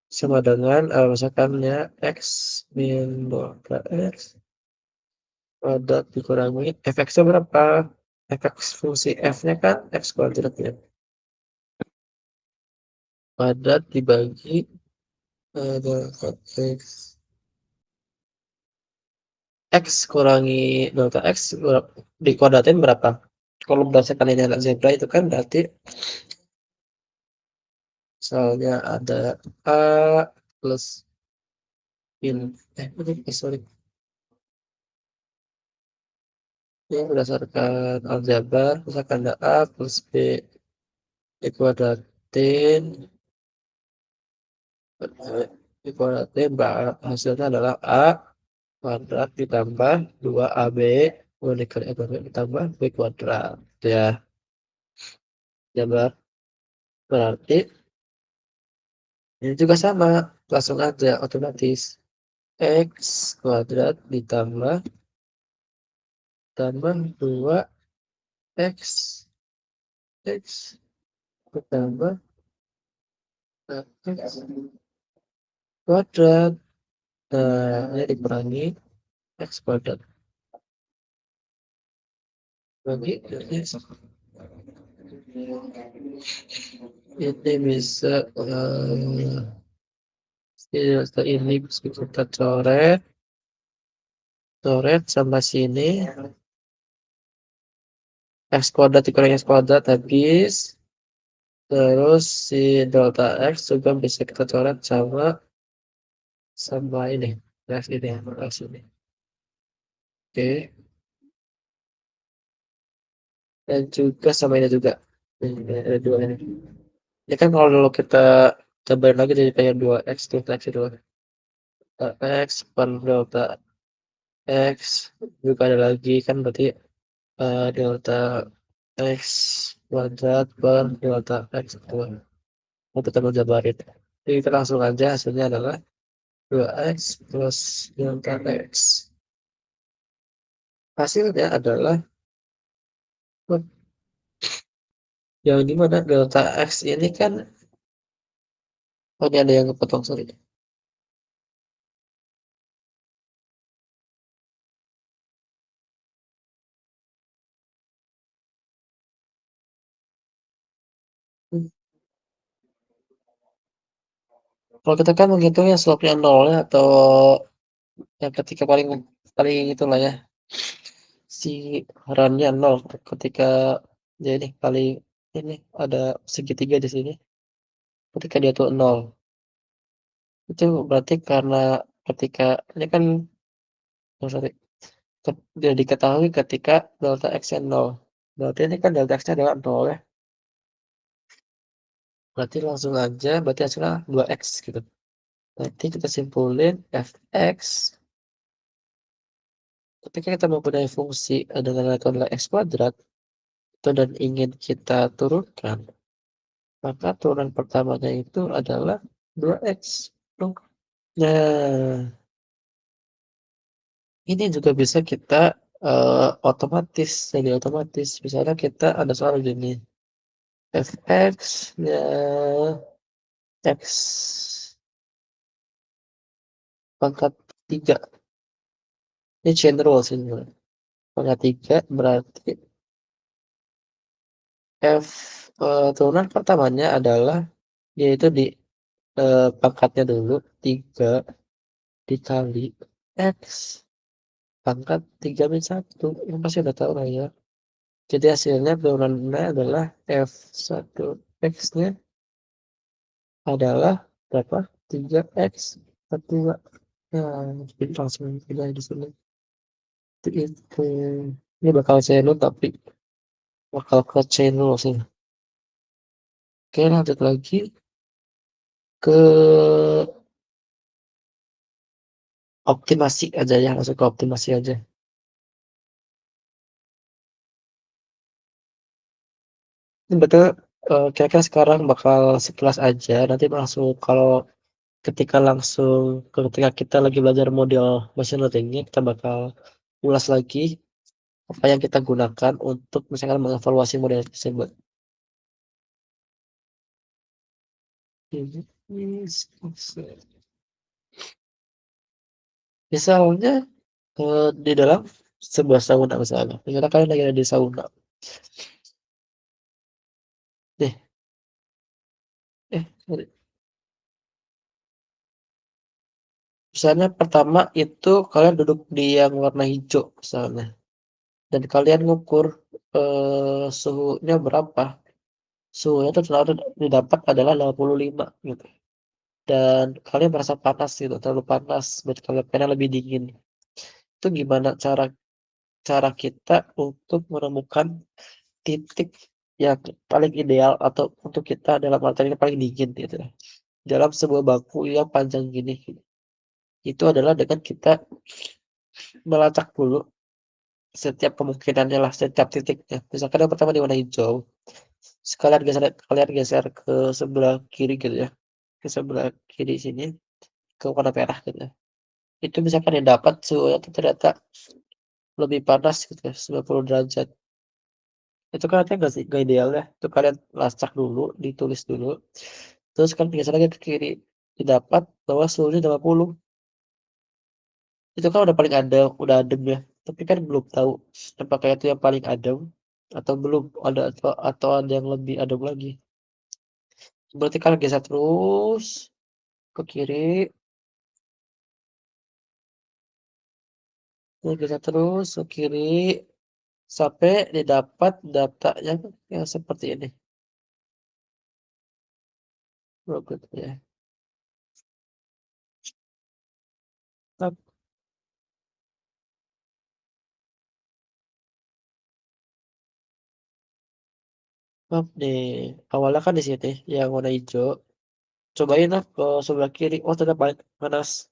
sama dengan misalkan ya x min delta x kuadrat dikurangi fx-nya berapa? Fx fungsi f-nya kan x kuadrat ya. Kuadrat dibagi delta x. X kurangi delta x dikuadratin berapa? Kalau berdasarkan ini anak zebra itu kan berarti misalnya ada A plus sorry. Ini berdasarkan aljabar, misalkan ada A plus B dikuadratin, hasilnya adalah A kuadrat ditambah 2AB ditambah B kuadrat. Ya, jabar. Berarti ini juga sama, langsung aja otomatis. X kuadrat tambah 2 x ditambah x kuadrat. Nah, ini dikurangi x kuadrat bagi x. Ini bisa ini bisa kita coret sama sini. X kuadrat dikurangi x kuadrat habis. Terus si delta x juga bisa kita coret sama ini. X ini. Oke. Dan juga sama ini juga. Ini ada dua ini. Ya kan kalau kita cobain lagi jadi kayak 2x delta x itu. X per delta x juga ada lagi kan berarti delta x kuadrat per delta x kuadrat. Untuk kita jabarin. Jadi kita langsung aja hasilnya adalah 2x plus delta x. Hasilnya adalah yang dimana delta x ini kan ini ada yang kepotong sorry. Kalau kita kan menghitungnya slope-nya 0 ya, atau yang ketika paling paling itulah ya si run-nya 0 ketika jadi paling ini ada segitiga di sini ketika dia tuh 0 itu berarti karena ketika ini kan sorry, dia diketahui ketika delta x-nya 0 berarti ini kan delta x-nya adalah 0 ya berarti langsung aja berarti hasilnya 2x gitu nanti kita simpulin fx ketika kita mempunyai fungsi dengan nilai adalah x kuadrat itu dan ingin kita turunkan maka turunan pertamanya itu adalah 2x dong. Nah, ini juga bisa kita otomatis jadi otomatis misalnya kita ada soal gini fx ya x pangkat 3 ini chain rule sih pangkat 3 berarti f turunan pertamanya adalah yaitu di pangkatnya dulu 3 dikali x pangkat 3 min 1 yang pasti udah tahu lah ya jadi hasilnya turunannya adalah f1 x-nya adalah berapa 3x per 2 nah jadi langsung pilih di sini itu ini bakal channel tapi bakal ke channel sih oke lanjut lagi ke optimasi aja ya langsung ke optimasi aja ini betul kira-kira sekarang bakal sekelas aja nanti langsung kalau ketika kita lagi belajar model machine learning kita bakal ulas lagi apa yang kita gunakan untuk misalkan mengevaluasi model tersebut. Misalnya, di dalam sebuah sauna misalnya, misalnya kalian lagi ada di sauna. Nih, sorry. Misalnya pertama itu kalian duduk di yang warna hijau misalnya, dan kalian ngukur, suhunya berapa, suhunya tuh selalu didapat adalah 85 gitu, dan kalian merasa panas gitu, terlalu panas buat kalian, pengen lebih dingin. Itu gimana cara cara kita untuk menemukan titik yang paling ideal atau untuk kita dalam artian yang paling dingin gitu ya, dalam sebuah bangku yang panjang gini gitu. Itu adalah dengan kita melacak dulu setiap kemungkinannya lah, setiap titiknya. Misalkan yang pertama di warna hijau, kalian geser ke sebelah kiri gitu ya, ke sebelah kiri sini, ke warna merah gitu ya. Itu misalkan yang dapat suhunya tuh ternyata lebih panas gitu ya, 90 derajat. Itu kan artinya nggak ideal ya, itu kalian lacak dulu, ditulis dulu, terus kan geser lagi ke kiri, didapat bahwa suhunya 80. Itu kan udah paling udah adem ya, tapi kan belum tahu apakah itu yang paling adem atau belum ada, atau ada yang lebih adem lagi. Berarti kalian geser terus ke kiri, geser terus ke kiri sampai didapat data yang seperti ini. Berikutnya. Nah, maaf nih, awalnya kan di sini yang warna hijau. Cobain lah ke sebelah kiri. Oh, ternyata paling panas.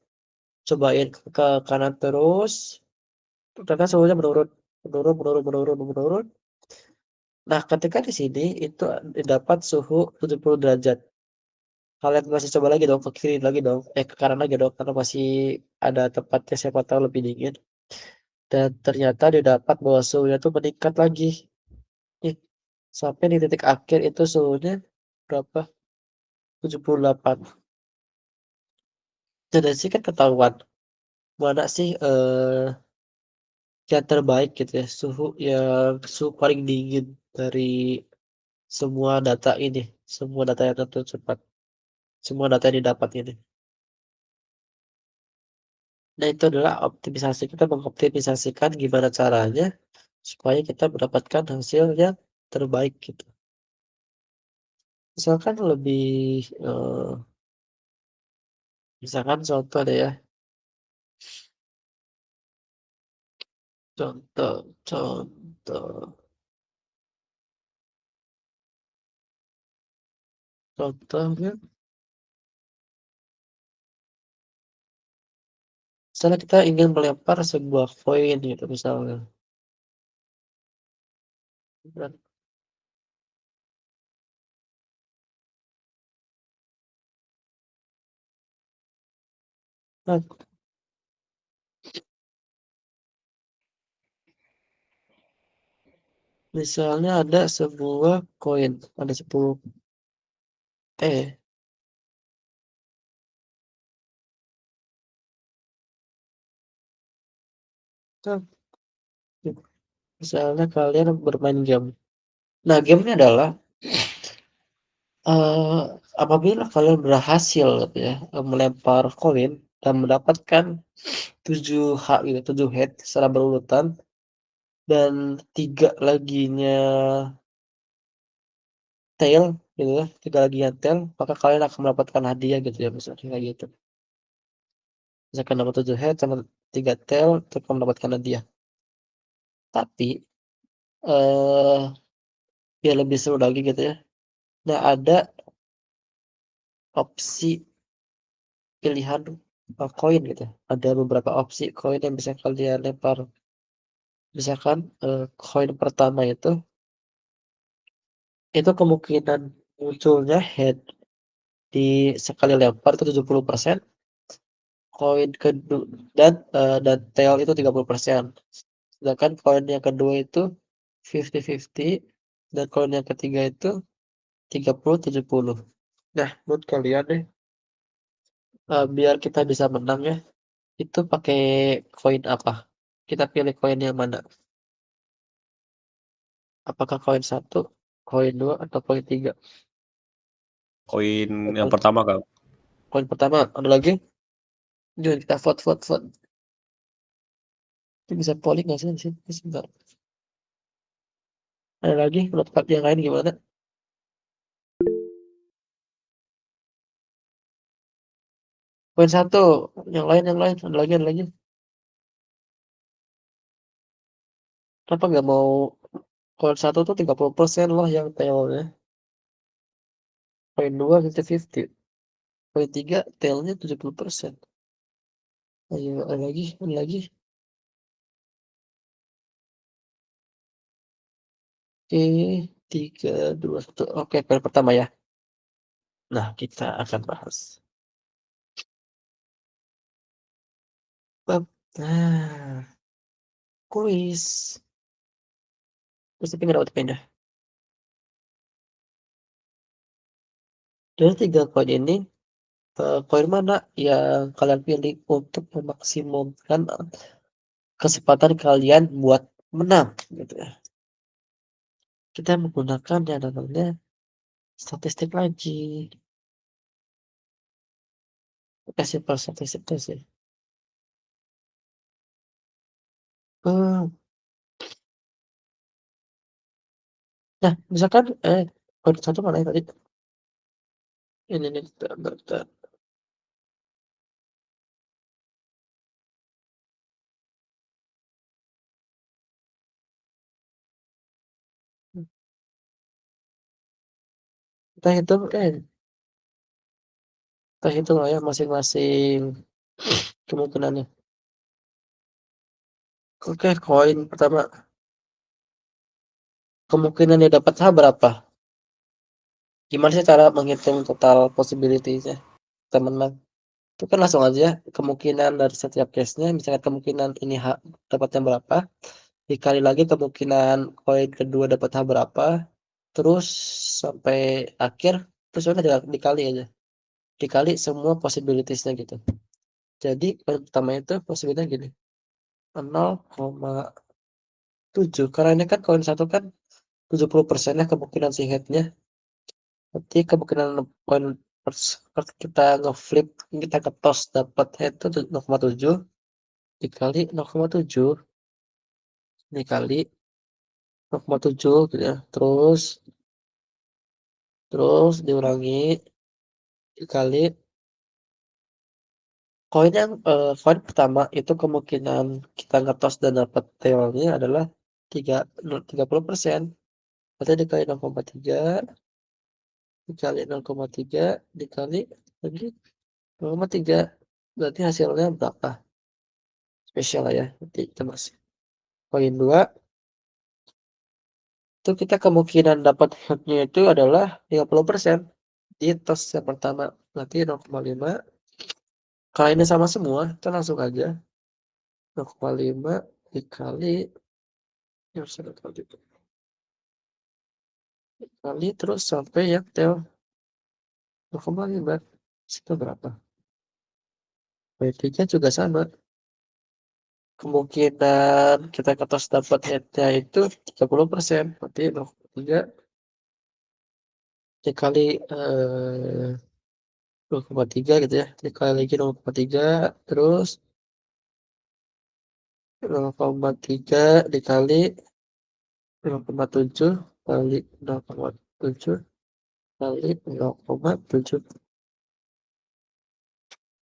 Cobain ke kanan terus. Ternyata suhunya menurun, menurun, menurun, menurun, menurun. Nah, ketika di sini itu dapat suhu 70 derajat. Kalian masih coba lagi dong ke kiri lagi dong, ke kanan lagi dong, karena masih ada tempatnya siapa tahu lebih dingin. Dan ternyata didapat bahwa suhunya tuh meningkat lagi. Nih, sampai di titik akhir itu suhunya berapa? 78. Nah, dari sini kan ketahuan mana sih yang terbaik gitu ya, suhu paling dingin dari semua data ini, semua data yang tercepat, semua data yang didapat ini. Nah, itu adalah optimisasi, kita mengoptimisasikan gimana caranya supaya kita mendapatkan hasil yang terbaik gitu. Misalkan misalkan contoh deh ya, contoh, contohnya, misalnya kita ingin melempar sebuah koin gitu misalnya. Nah, misalnya ada sebuah koin, ada 10 T. Nah, misalnya kalian bermain game. Nah, gamenya adalah Eee, apabila kalian berhasil gitu ya, melempar koin dan mendapatkan 7 gitu, 7 head secara berurutan dan 3 laginya tail gitu ya, 3 laginya tail, maka kalian akan mendapatkan hadiah gitu ya, misalnya kayak gitu. Misalkan dapat 7 head sama 3 tail, itu akan mendapatkan hadiah. Tapi, eee, biar lebih seru lagi gitu ya, nah ada opsi pilihan, koin gitu, ada beberapa opsi koin yang bisa kalian lempar. Misalkan, koin pertama itu kemungkinan munculnya head di sekali lempar itu 70%, koin dan tail itu 30%. Sedangkan koin yang kedua itu 50-50 dan koin yang ketiga itu 30-70. Nah, menurut kalian deh, Biar kita bisa menang ya, itu pakai koin apa? Kita pilih koin yang mana? Apakah koin 1, koin 2, atau koin 3? Koin yang Koin pertama, Kak. koin pertama, ada lagi? Yuk kita vote vote vote. Itu bisa polling nggak sih di sini? Sebentar. Ada lagi? Menurut yang lain gimana? Koin 1, yang lain, ada lagi. Kenapa nggak mau koin 1 tuh 30% loh yang tailnya. Koin 2 50-50. Koin 3 tailnya 70%. Ayo, ada lagi, ada lagi. Oke, 3, 2, 1. Oke, koin pertama ya. Nah, kita akan bahas. Nah, kuis. Terus tapi nggak dapat pindah. Dari 3 koin ini, koin mana yang kalian pilih untuk memaksimumkan kesempatan kalian buat menang gitu ya. Kita menggunakan yang namanya statistik lagi. Oke, simpel statistik sih. Hmm. Nah, misalkan koin 1 mana ya tadi? Ini nih, bentar, bentar. Kita hitung kita hitung lah ya masing-masing kemungkinannya. Oke, koin pertama. Kemungkinan dia dapat H berapa? Gimana sih cara menghitung total possibility-nya kita menang? Itu kan langsung aja kemungkinan dari setiap case-nya, misalkan kemungkinan ini H dapatnya berapa, dikali lagi kemungkinan koin kedua dapat H berapa, terus sampai akhir, terus udah dikali aja. Dikali semua possibilities-nya gitu. Jadi koin pertama itu possibility gini, 0,7. Karena ini kan koin 1 kan 70% ya kemungkinan si head-nya. Berarti kemungkinan koin kita ngeflip, kita ke toss dapat head itu 0,7 dikali 0,7 dikali 0,7 gitu ya. Terus diurangi dikali koin pertama itu kemungkinan kita ngetos dan dapat tailnya adalah 30%. Berarti dikali 0,3 dikali 0,3 dikali lagi 0,3. Berarti hasilnya berapa? Spesial lah ya. Nanti kita masih. Koin 2 itu kita kemungkinan dapat headnya itu adalah 50% di tos yang pertama. Berarti 0,5. Kalau ini sama semua, kita langsung aja 0,5 dikali yang dikali terus sampai yang tail 0,5. Itu berapa? Berarti juga sama. Kemungkinan kita ke atas dapat headnya itu 30%. Berarti 0,3 dikali 0,3 gitu ya. Dikali lagi 0,3 terus 0,3 dikali 0,7 kali 0,7 kali 0,7.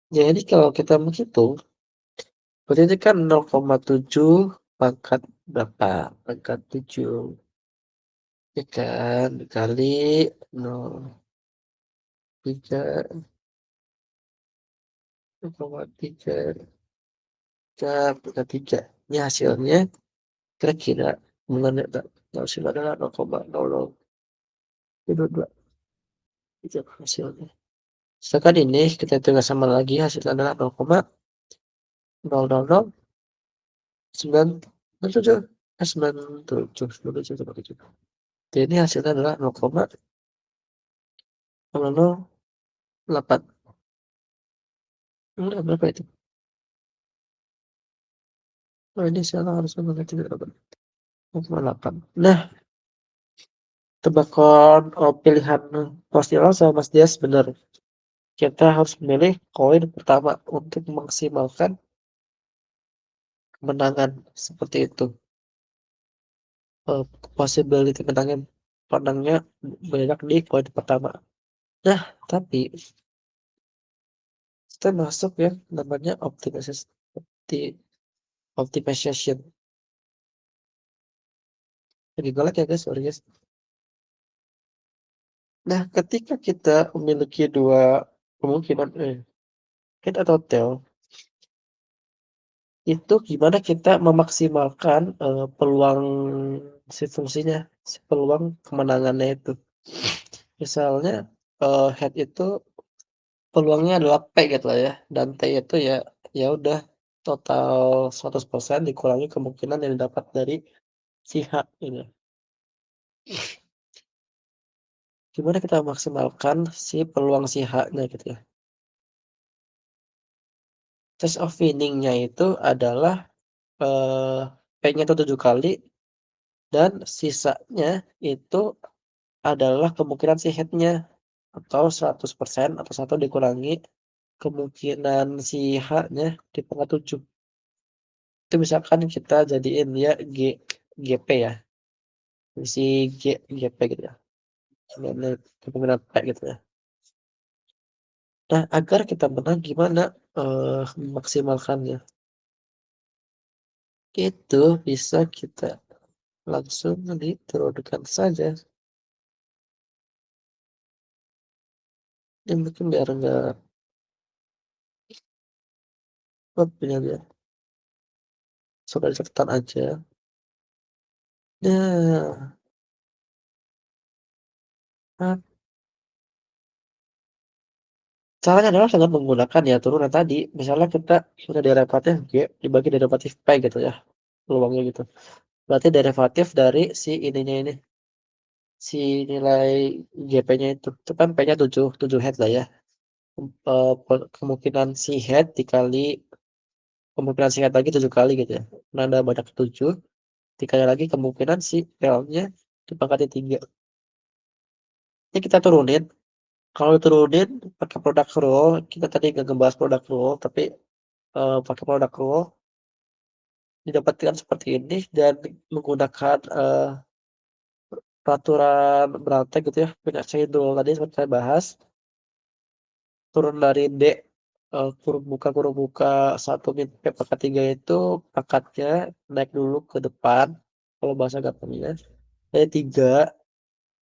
Jadi kalau kita menghitung, berarti ini kan 0,7 pangkat berapa? Pangkat 7. Ya kan? Dikali 0,3, 0,3, 3. Ini hasilnya kira-kira mengenai hasil adalah 0,0022. Itu hasilnya. Sedangkan ini kita hitung sama lagi hasilnya adalah 0,00097. 97. Jadi ini hasilnya adalah 0,008. Berapa itu? Oh, ini salah, harusnya mengerti berapa? 0,8. Nah, tebakan pilihan Mas Ilham sama Mas Dias benar. Kita harus memilih koin pertama untuk memaksimalkan kemenangan seperti itu. Possibility menangnya banyak di koin pertama. Nah, tapi kita masuk yang namanya optimization. Lagi galak ya guys, sorry guys. Nah, ketika kita memiliki dua kemungkinan hit atau tail, itu gimana kita memaksimalkan peluang si fungsinya, si peluang kemenangannya itu. Misalnya head itu peluangnya adalah P gitu lah ya, dan T itu ya ya udah total 100% dikurangi kemungkinan yang didapat dari si H ini. Gimana kita memaksimalkan si peluang si H-nya gitu ya. Chance of winning-nya itu adalah P-nya itu 7 kali dan sisanya itu adalah kemungkinan si head-nya atau 100% atau 1 dikurangi kemungkinan si H-nya dipangkat 7. Itu misalkan kita jadiin dia GP ya. Si GP gitu ya. Kemungkinan P gitu ya. Nah, agar kita menang gimana memaksimalkannya? Itu bisa kita langsung diturunkan saja. Ini mungkin biar enggak punya dia. Sudah catatan aja. Nah, ah, caranya adalah dengan menggunakan ya turunan tadi. Misalnya kita punya derivatif G dibagi derivatif P gitu ya. Peluangnya gitu. Berarti derivatif dari si ininya ini. Si nilai GP-nya itu kan P-nya 7 head lah ya. Kemungkinan si head dikali kemungkinan si head lagi 7 kali gitu ya. Karena ada banyak 7 dikali lagi kemungkinan si L-nya dipangkati 3. Ini kita turunin. Kalau diturunin pakai produk rule, kita tadi nggak ngebahas produk rule, tapi pakai produk rule didapatkan seperti ini dan menggunakan peraturan Berantai gitu ya, penyelesaian dulu tadi seperti saya bahas, turun dari D kurung buka 1 min P pangkat 3 itu pangkatnya naik dulu ke depan kalau bahasa gampangnya. Jadi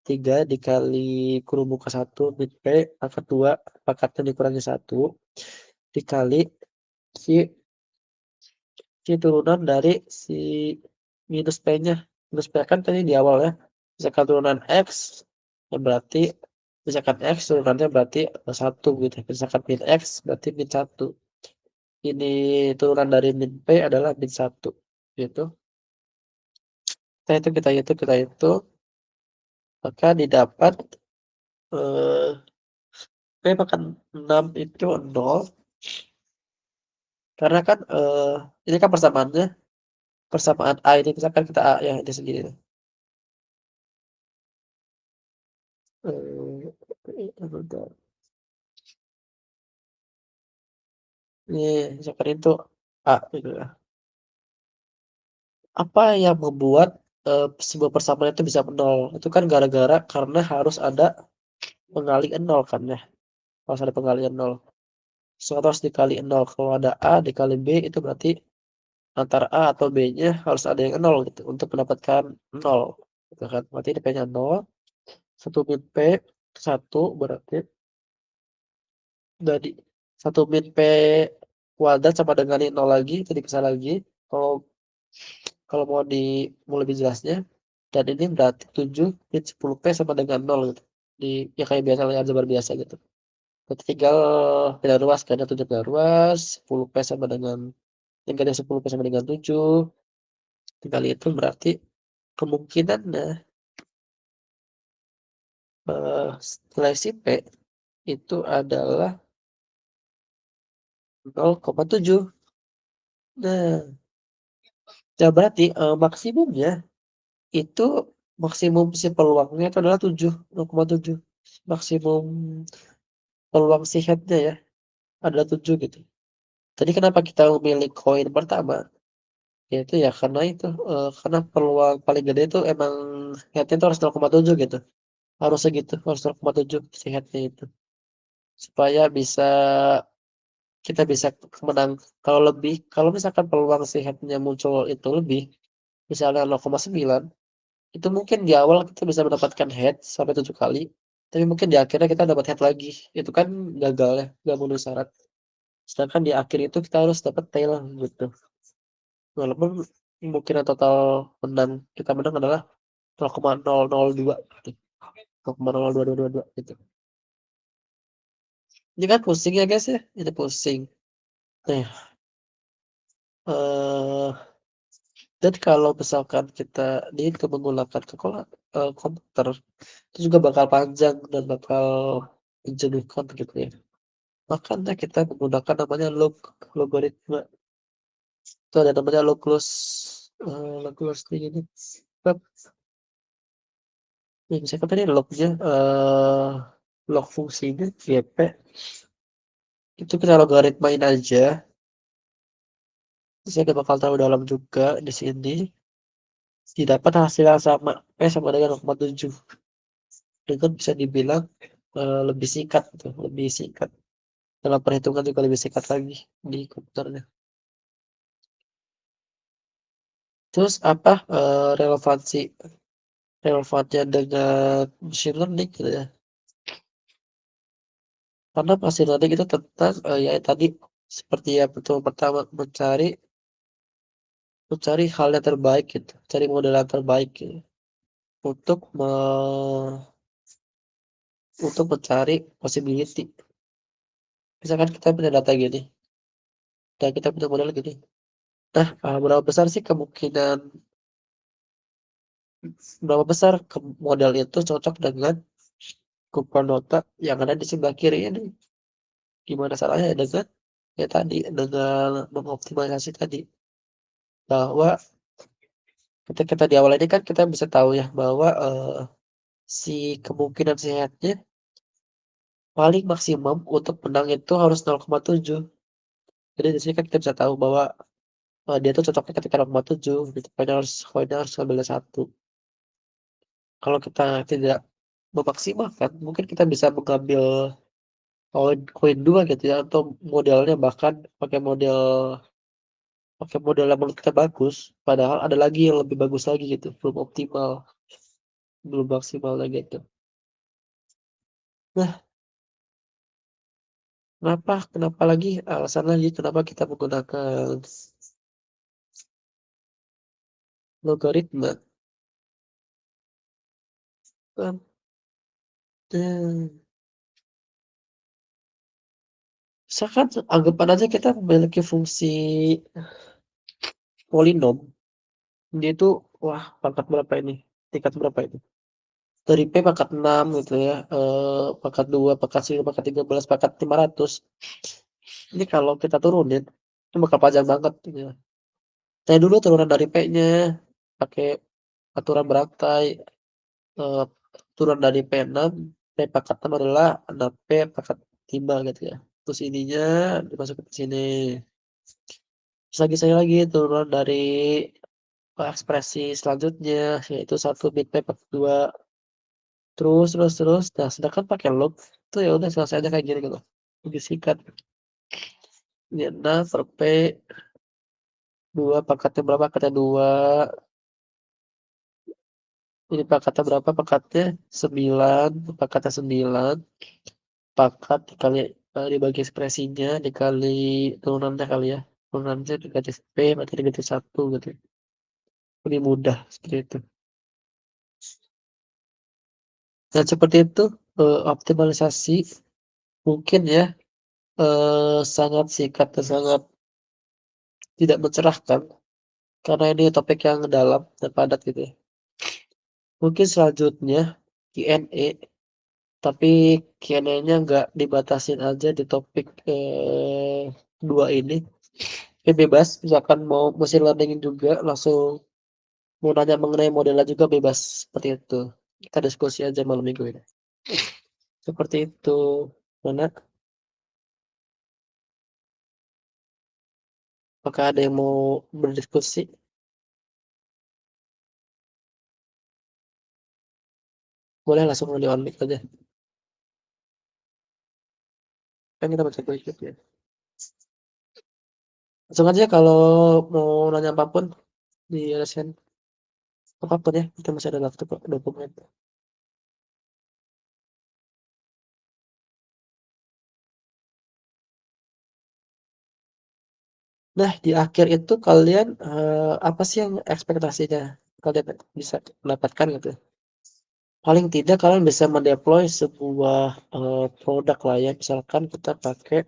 3 dikali kurung buka 1 min P pangkat 2 pangkatnya dikurangi 1 dikali si turunan dari si minus P-nya. Minus P kan tadi di awal ya. Misalkan turunan X, ya berarti misalkan X turunannya berarti 1 gitu. Misalkan min X berarti min 1. Ini turunan dari min P adalah min 1 gitu. Kita hitung, maka didapat P pangkat 6 itu 0. Karena kan ini kan persamaan A ini misalkan kita A ya ini segini. Bentar. Ini misalkan itu A gitu ya. Apa yang membuat sebuah persamaan itu bisa 0? Itu kan gara-gara karena harus ada pengalian 0 kan ya. Harus ada pengalian 0. Sesuatu harus dikali 0. Kalau ada A dikali B itu berarti antara A atau B-nya harus ada yang 0 gitu untuk mendapatkan 0. Gitu kan. Berarti ini P-nya 0. 1 min P 1 berarti dari 1 min P kuadrat sama dengan 0 lagi, itu dipisah lagi. Kalau kalau mau lebih jelasnya, dan ini berarti 7 min 10P sama dengan 0 gitu. Ya kayak biasa aljabar biasa gitu. Berarti tinggal pindah ruas kan, 7 pindah ruas, 10P sama dengan tinggalnya 10P sama dengan 7. Tinggal itu berarti kemungkinannya eh, 'nilai si P itu adalah 0,7. Nah, ya berarti, maksimumnya itu maksimum si peluangnya itu adalah 7, 0,7. Maksimum peluang si head-nya ya, adalah 7 gitu. Tadi kenapa kita memilih koin pertama, yaitu ya karena itu, karena peluang paling gede itu emang head-nya itu harus 0,7 gitu, harus segitu, harus 0,7 si head-nya itu. Supaya kita bisa menang. Kalau misalkan peluang si head-nya muncul itu lebih, misalnya 0,9, itu mungkin di awal kita bisa mendapatkan head sampai 7 kali, tapi mungkin di akhirnya kita dapat head lagi, itu kan gagal ya, nggak memenuhi syarat. Sedangkan di akhir itu kita harus dapat tail gitu. Walaupun kemungkinan total kita menang adalah 0,002 gitu. 0,02222 gitu. Ini kan pusing ya guys ya, ini pusing. Nah, eh dan kalau misalkan kita itu menggunakan komputer, itu juga bakal panjang dan bakal menjenuhkan gitu ya. Makanya kita menggunakan namanya logaritma. Itu ada namanya log nih ini. Bab, ya misalkan tadi log fungsinya GP itu kita logaritmain aja. Saya nggak bakal terlalu dalam juga di sini. Didapat hasil yang sama, P sama dengan 0,7. Dengan bisa dibilang lebih singkat gitu, lebih singkat. Dalam perhitungan juga lebih singkat lagi di komputernya. Terus apa relevannya dengan machine learning gitu ya. Karena machine learning itu tentang ya tadi seperti yang pertama mencari hal yang terbaik gitu, cari model yang terbaik gitu, untuk untuk mencari possibility. Misalkan kita punya data gini, dan kita punya model gini. Nah, berapa besar model itu cocok dengan kumpulan data yang ada di sebelah kiri ini? Gimana salahnya dengan ya tadi dengan mengoptimalisasi tadi bahwa ketika kita di awal ini kan kita bisa tahu ya bahwa si kemungkinan sehatnya paling maksimum untuk menang itu harus 0,7. Jadi di sini kan kita bisa tahu bahwa dia tuh cocoknya ketika 0,7 gitu. Koinnya harus ambil 1. Kalau kita tidak memaksimalkan, mungkin kita bisa mengambil koin 2 gitu ya, atau modelnya bahkan pakai model yang menurut kita bagus, padahal ada lagi yang lebih bagus lagi gitu, belum optimal, belum maksimal lagi gitu. Nah, kenapa lagi alasan lagi kenapa kita menggunakan logaritma? Kan, eh, misalkan anggapan aja kita memiliki fungsi polinom, dia itu wah pangkat berapa ini? Tingkat berapa ini? Dari P pangkat 6 gitu ya, pangkat 2, pangkat 10, pangkat 13, pangkat 500. Ini kalau kita turunin, itu bakal panjang banget gitu ya. Saya dulu turunan dari P-nya pakai aturan berantai, eee, turun dari P6, P pangkat 6 adalah 6P pangkat 5 gitu ya. Terus ininya dimasukin ke sini. Terus lagi saya lagi turun dari ekspresi selanjutnya, yaitu 1 bit P pangkat 2. Terus terus terus. Nah, sedangkan pakai log itu ya udah selesai aja kayak gini gitu. Lebih singkat. Ini 6 per P 2 pangkatnya berapa? Pangkatnya 2. Ini pangkatnya berapa? Pangkatnya 9. Pangkatnya 9. Pangkat dibagi ekspresinya dikali turunannya kali ya. Turunannya dikali P berarti negatif 1 gitu. Lebih mudah seperti itu. Dan seperti itu optimalisasi mungkin ya sangat singkat dan sangat tidak mencerahkan karena ini topik yang dalam dan padat gitu ya. Mungkin selanjutnya Q&A, tapi Q&A-nya nggak dibatasin aja di topik dua ini. Bebas, misalkan mau machine learning juga langsung mau nanya mengenai modelnya juga bebas, seperti itu. Kita diskusi aja malam minggu ini. Seperti itu. Mana? Apakah ada yang mau berdiskusi? Boleh langsung di on mic aja. Kan kita baca YouTube ya. Langsung aja kalau mau nanya apapun di LSN. Apapun ya, kita masih ada waktu kok, dokumen. Nah, di akhir itu kalian apa sih yang ekspektasinya kalian bisa mendapatkan gitu? Paling tidak kalian bisa mendeploy sebuah produk lah ya. Misalkan kita pakai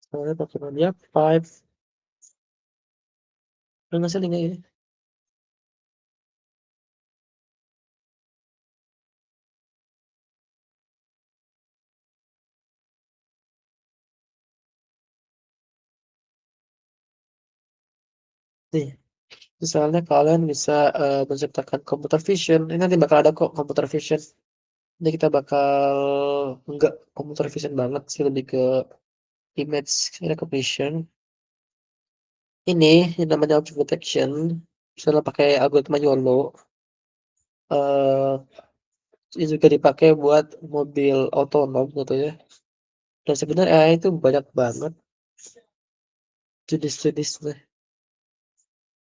misalnya pakai media pipe. Nggak sih linknya ini? Nih, misalnya kalian bisa menciptakan computer vision. Ini nanti bakal ada kok computer vision. Jadi kita bakal nggak computer vision banget sih, lebih ke image recognition. Ini yang namanya object detection. Misalnya pakai algoritma YOLO. eh ini juga dipakai buat mobil otonom gitu ya. Dan sebenarnya AI itu banyak banget jenis-jenisnya.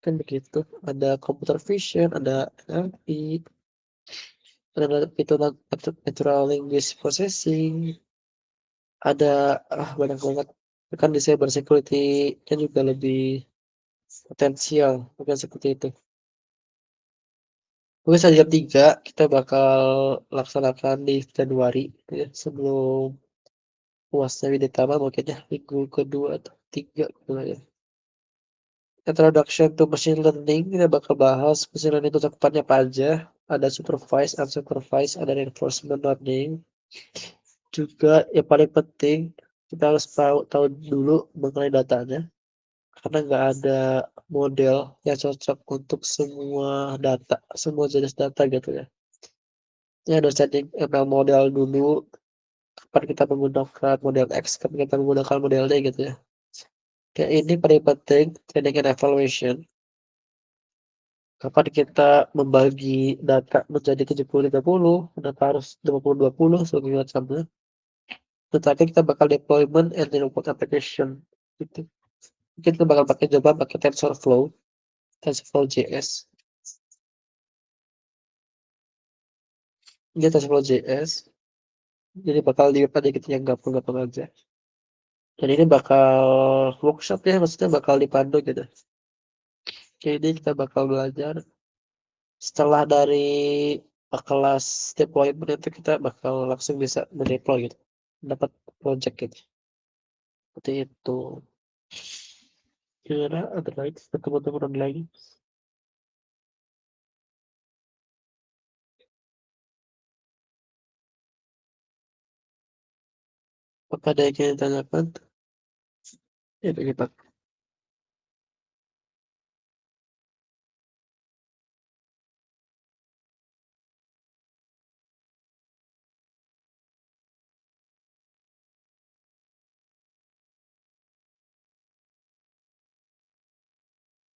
Kan begitu. Ada computer vision, ada NLP, ada natural language processing, ada banyak banget. Kan di cyber security-nya juga lebih potensial, bukan seperti itu. Mungkin saja jam 3 kita bakal laksanakan di Januari ya, sebelum puasnya Widetama mungkin ya minggu kedua atau tiga gitu lah ya. Introduction to machine learning, kita bakal bahas machine learning itu cakupannya apa aja. Ada supervised, unsupervised, ada reinforcement learning. Juga yang paling penting kita harus tahu dulu mengenai datanya, karena nggak ada model yang cocok untuk semua data, semua jenis data gitu ya. Ya ada setting ML model dulu, kapan kita menggunakan model X, kapan kita menggunakan model Y gitu ya. Kayak ini paling penting, training and evaluation. Kapan kita membagi data menjadi 70-30, data harus 50-20 sebagai macamnya. Tetapi kita bakal deployment and report application gitu. Mungkin kita bakal pakai TensorFlow JS. Ini TensorFlow JS. Jadi bakal di ada gitu yang gampang-gampang aja. Dan ini bakal workshop ya, maksudnya bakal dipandu gitu. Jadi kita bakal belajar setelah dari kelas deployment itu kita bakal langsung bisa mendeploy gitu. Dapat project gitu. Seperti itu. Kira ada lagi teman-teman lagi. Apa ada yang ingin ditanyakan? Ya, begini Pak.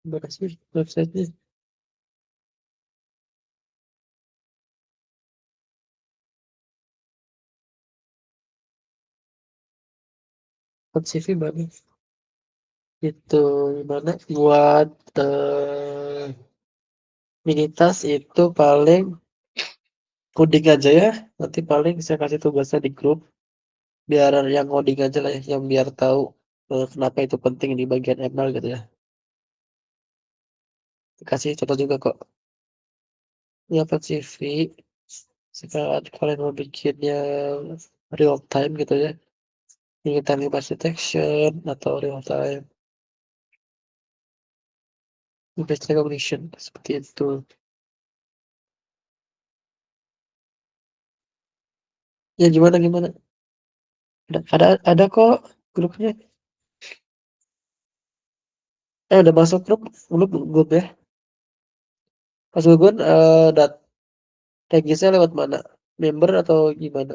Terima kasih website-nya. Buat CV bagus. Itu gimana? Buat mini task itu paling coding aja ya. Nanti paling saya kasih tugasnya di grup. Biar yang coding aja lah ya, yang biar tahu kenapa itu penting di bagian ML gitu ya. Kasih contoh juga kok. Ya buat CV, sekarang kalian mau bikinnya real time gitu ya. Real time image detection atau real time image recognition seperti itu. Ya gimana gimana? Ada kok grupnya. Udah masuk grup ya. Mas Gugun registrnya lewat mana? Member atau gimana?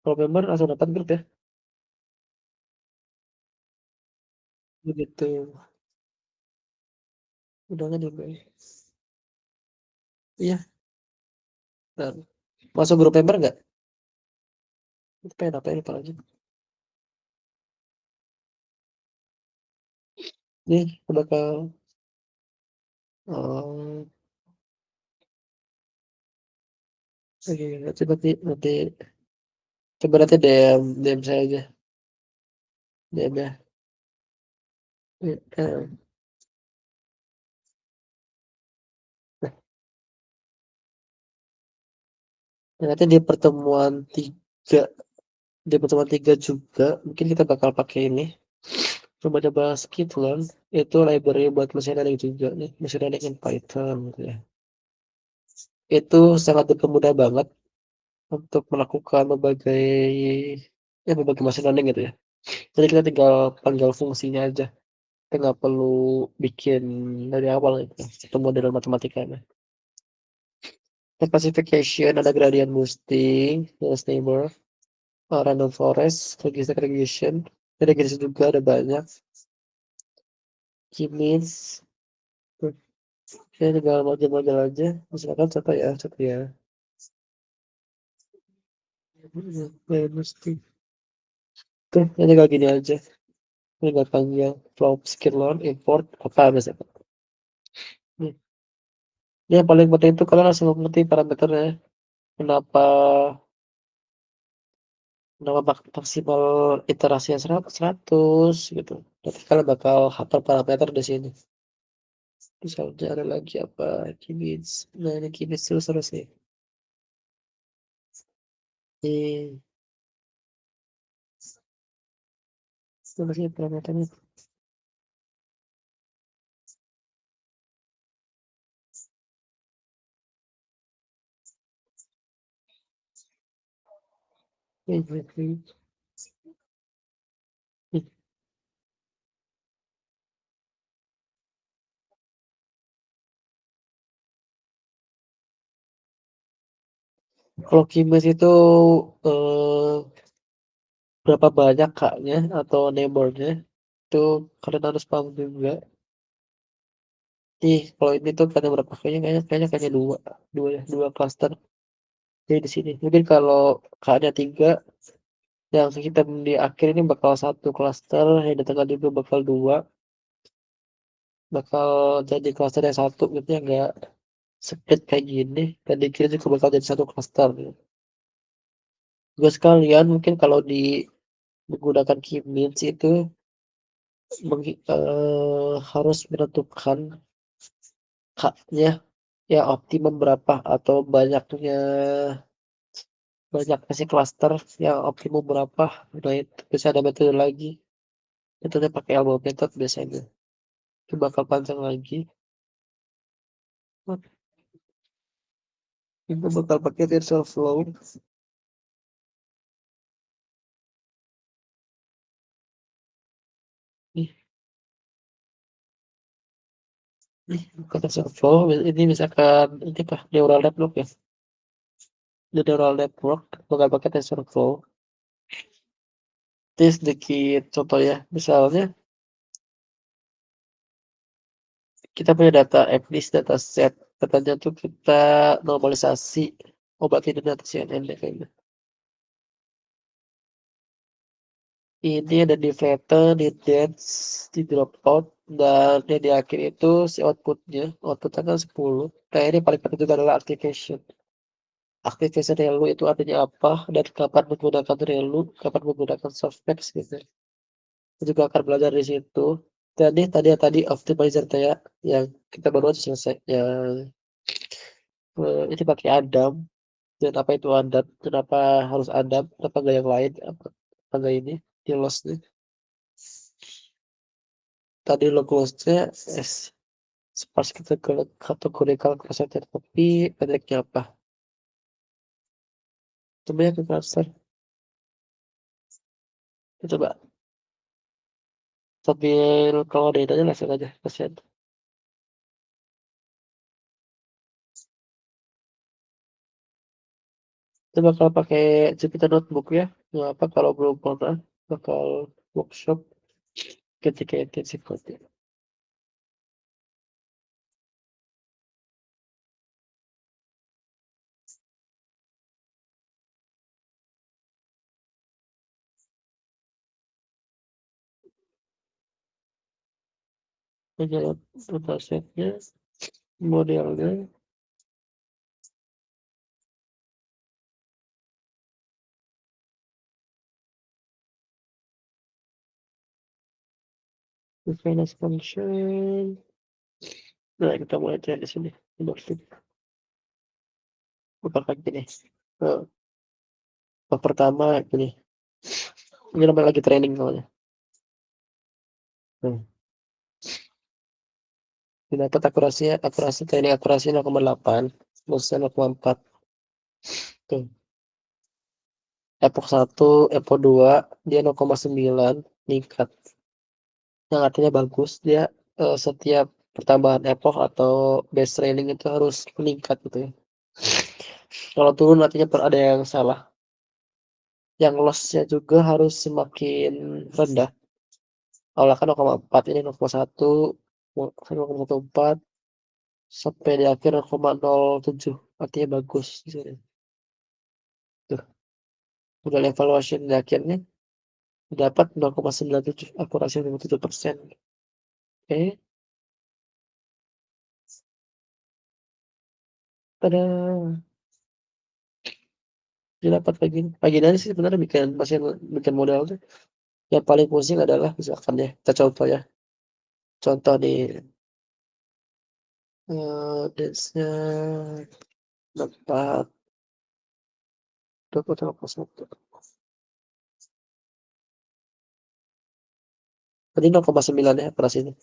Kalau member langsung dapat grup ya. Begitu. Undangan ya, Mbak, ya? Iya. Nah, masuk grup member nggak? Itu pengen apa ini lagi? Nih, aku bakal oh, oke, nanti coba nanti DM saya aja. DM ya. Ya, nah, nanti di pertemuan tiga juga mungkin kita bakal pakai ini. Coba-coba Skitlearn itu library buat machine learning juga nih, machine learning in Python gitu ya. Itu sangat dipermudah banget untuk melakukan berbagai machine learning gitu ya. Jadi kita tinggal panggil fungsinya aja. Kita nggak perlu bikin dari awal gitu, satu model matematikanya. Classification ada gradient boosting, nearest neighbor, random forest, logistic regression. Regression juga ada banyak. K-means, ya tinggal model-model aja. Misalkan contoh ya. Mesti. Tuh, ini tinggal gini aja. Ini tinggal panggil from skitlearn import apa misalkan. Nih. Ini yang paling penting itu kalian harus mengerti parameternya. Kenapa kenapa maksimal iterasinya 100 gitu. Nanti kalian bakal hafal parameter di sini. Misalnya ada lagi apa? Kibits. Nah, ini kibits terus nih. Ini terus sih parameternya. Ini. Kalau kibits itu eh, berapa banyak kaknya atau neighbornya itu kalian harus paham juga. Kalau ini tuh kayaknya berapa kayaknya dua cluster. Jadi di sini mungkin kalau kaknya 3, yang kita di akhir ini bakal satu cluster, yang di tengah juga bakal jadi cluster yang satu gitu ya, enggak split kayak gini, dan di kiri juga bakal jadi satu cluster gitu. Juga sekalian mungkin kalau menggunakan K-means itu harus menentukan haknya ya optimum berapa atau banyaknya si cluster yang optimum berapa. Nah itu bisa ada metode lagi, metode pakai elbow method biasanya. Itu bakal panjang lagi. Itu bakal pakai TensorFlow. Nih, bukan TensorFlow. Ini misalkan ini apa? Neural network ya. Di neural network bakal pakai TensorFlow. Ini sedikit contoh ya. Misalnya kita punya data FDIS dataset. Datanya tuh kita normalisasi obat ini data CNN kayaknya. Ini ada di flatten, di dense, di dropout, dan yang di akhir itu si outputnya kan 10. Nah ini paling penting juga adalah activation. Activation relu itu artinya apa, dan kapan menggunakan relu, kapan menggunakan softmax gitu. Kita juga akan belajar di situ. Dan ini tadi optimizer ya, yang kita baru aja selesai. Yang ini pakai Adam. Dan apa itu Adam? Kenapa harus Adam? Kenapa nggak yang lain? Apa nggak ini? Di loss nih. Tadi lo close-nya S. Sparse categorical cluster, tapi pendeknya apa? Coba ya ke cluster. Coba. Sambil kalau ada itunya langsung aja kasihan. Coba kalau pakai Jupyter Notebook ya, nggak apa kalau belum pernah bakal workshop ketika intensif coding. Penjelasan datasetnya, modelnya, finance function. Nah, kita mulai cari di sini. Apakah gini? Pertama gini. Ini namanya lagi training soalnya. Dapat akurasi training akurasi 0,8, bosan 0,4. Tuh. Epoch 1, Epoch 2 dia 0,9 meningkat. Yang artinya bagus dia setiap pertambahan epoch atau base training itu harus meningkat gitu ya. Kalau turun artinya ada yang salah. Yang loss-nya juga harus semakin rendah. Awalnya kan 0,4 ini 0,1, 0,14 sampai di akhir 0,07 artinya bagus di sini. Tuh. Udah evaluation di akhirnya dapat 0,97 akurasi 97%. Oke. Tada. Didapat pagi ini sih sebenarnya bikin model tuh yang paling pusing adalah misalkan ya kita contoh ya. Contoh di dance-nya dapat 21. Tadi 0,9 ya akurasi ini.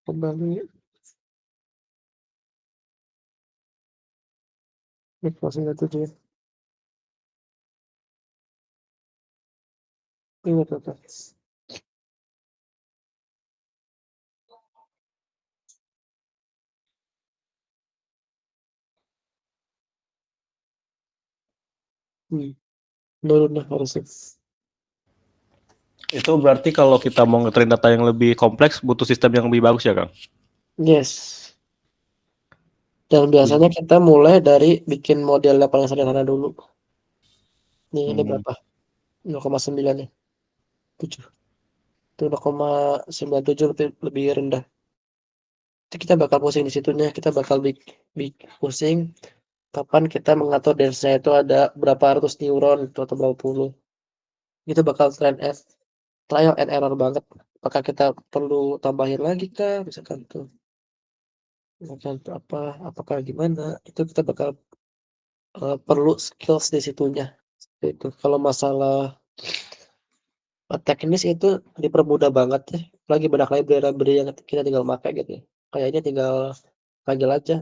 Kembali. Ini 0,97 ya. Ini total. Menurun lah harusnya. Itu berarti kalau kita mau nge-train data yang lebih kompleks butuh sistem yang lebih bagus ya, Kang? Yes. Dan biasanya kita mulai dari bikin model yang paling sederhana dulu. Ini berapa? 0,9 ya. 7. Itu 0,97 lebih rendah. Itu kita bakal pusing di situnya. Kita bakal pusing kapan kita mengatur densanya itu ada berapa ratus neuron atau berapa puluh. Itu bakal trial and error banget. Apakah kita perlu tambahin lagi kah? Misalkan tuh. Misalkan apakah gimana? Itu kita bakal perlu skills di situnya. Itu kalau masalah teknis itu dipermudah banget ya. Lagi banyak library yang kita tinggal pakai gitu ya. Kayaknya tinggal panggil aja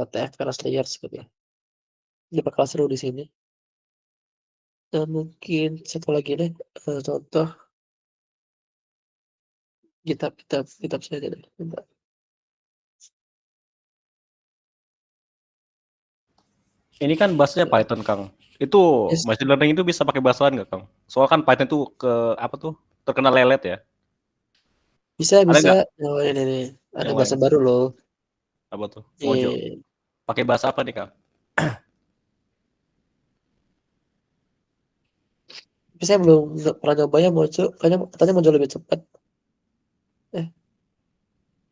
TF Keras Layers gitu ya. Ini bakal seru di sini. Dan mungkin satu lagi deh contoh kitab saja deh. Bentar. Ini kan bahasanya Python, Kang. Itu Yes. machine learning itu bisa pakai bahasa lain nggak, Kang? Soalnya kan Python itu terkenal lelet ya. Bisa. Ada nggak? Oh, ini. Ada Yang lain? bahasa baru loh. Apa tuh? Mojo. Di Pakai bahasa apa nih, Kang? tapi saya belum pernah nyoba ya Mojo. Kayaknya katanya Mojo lebih cepat.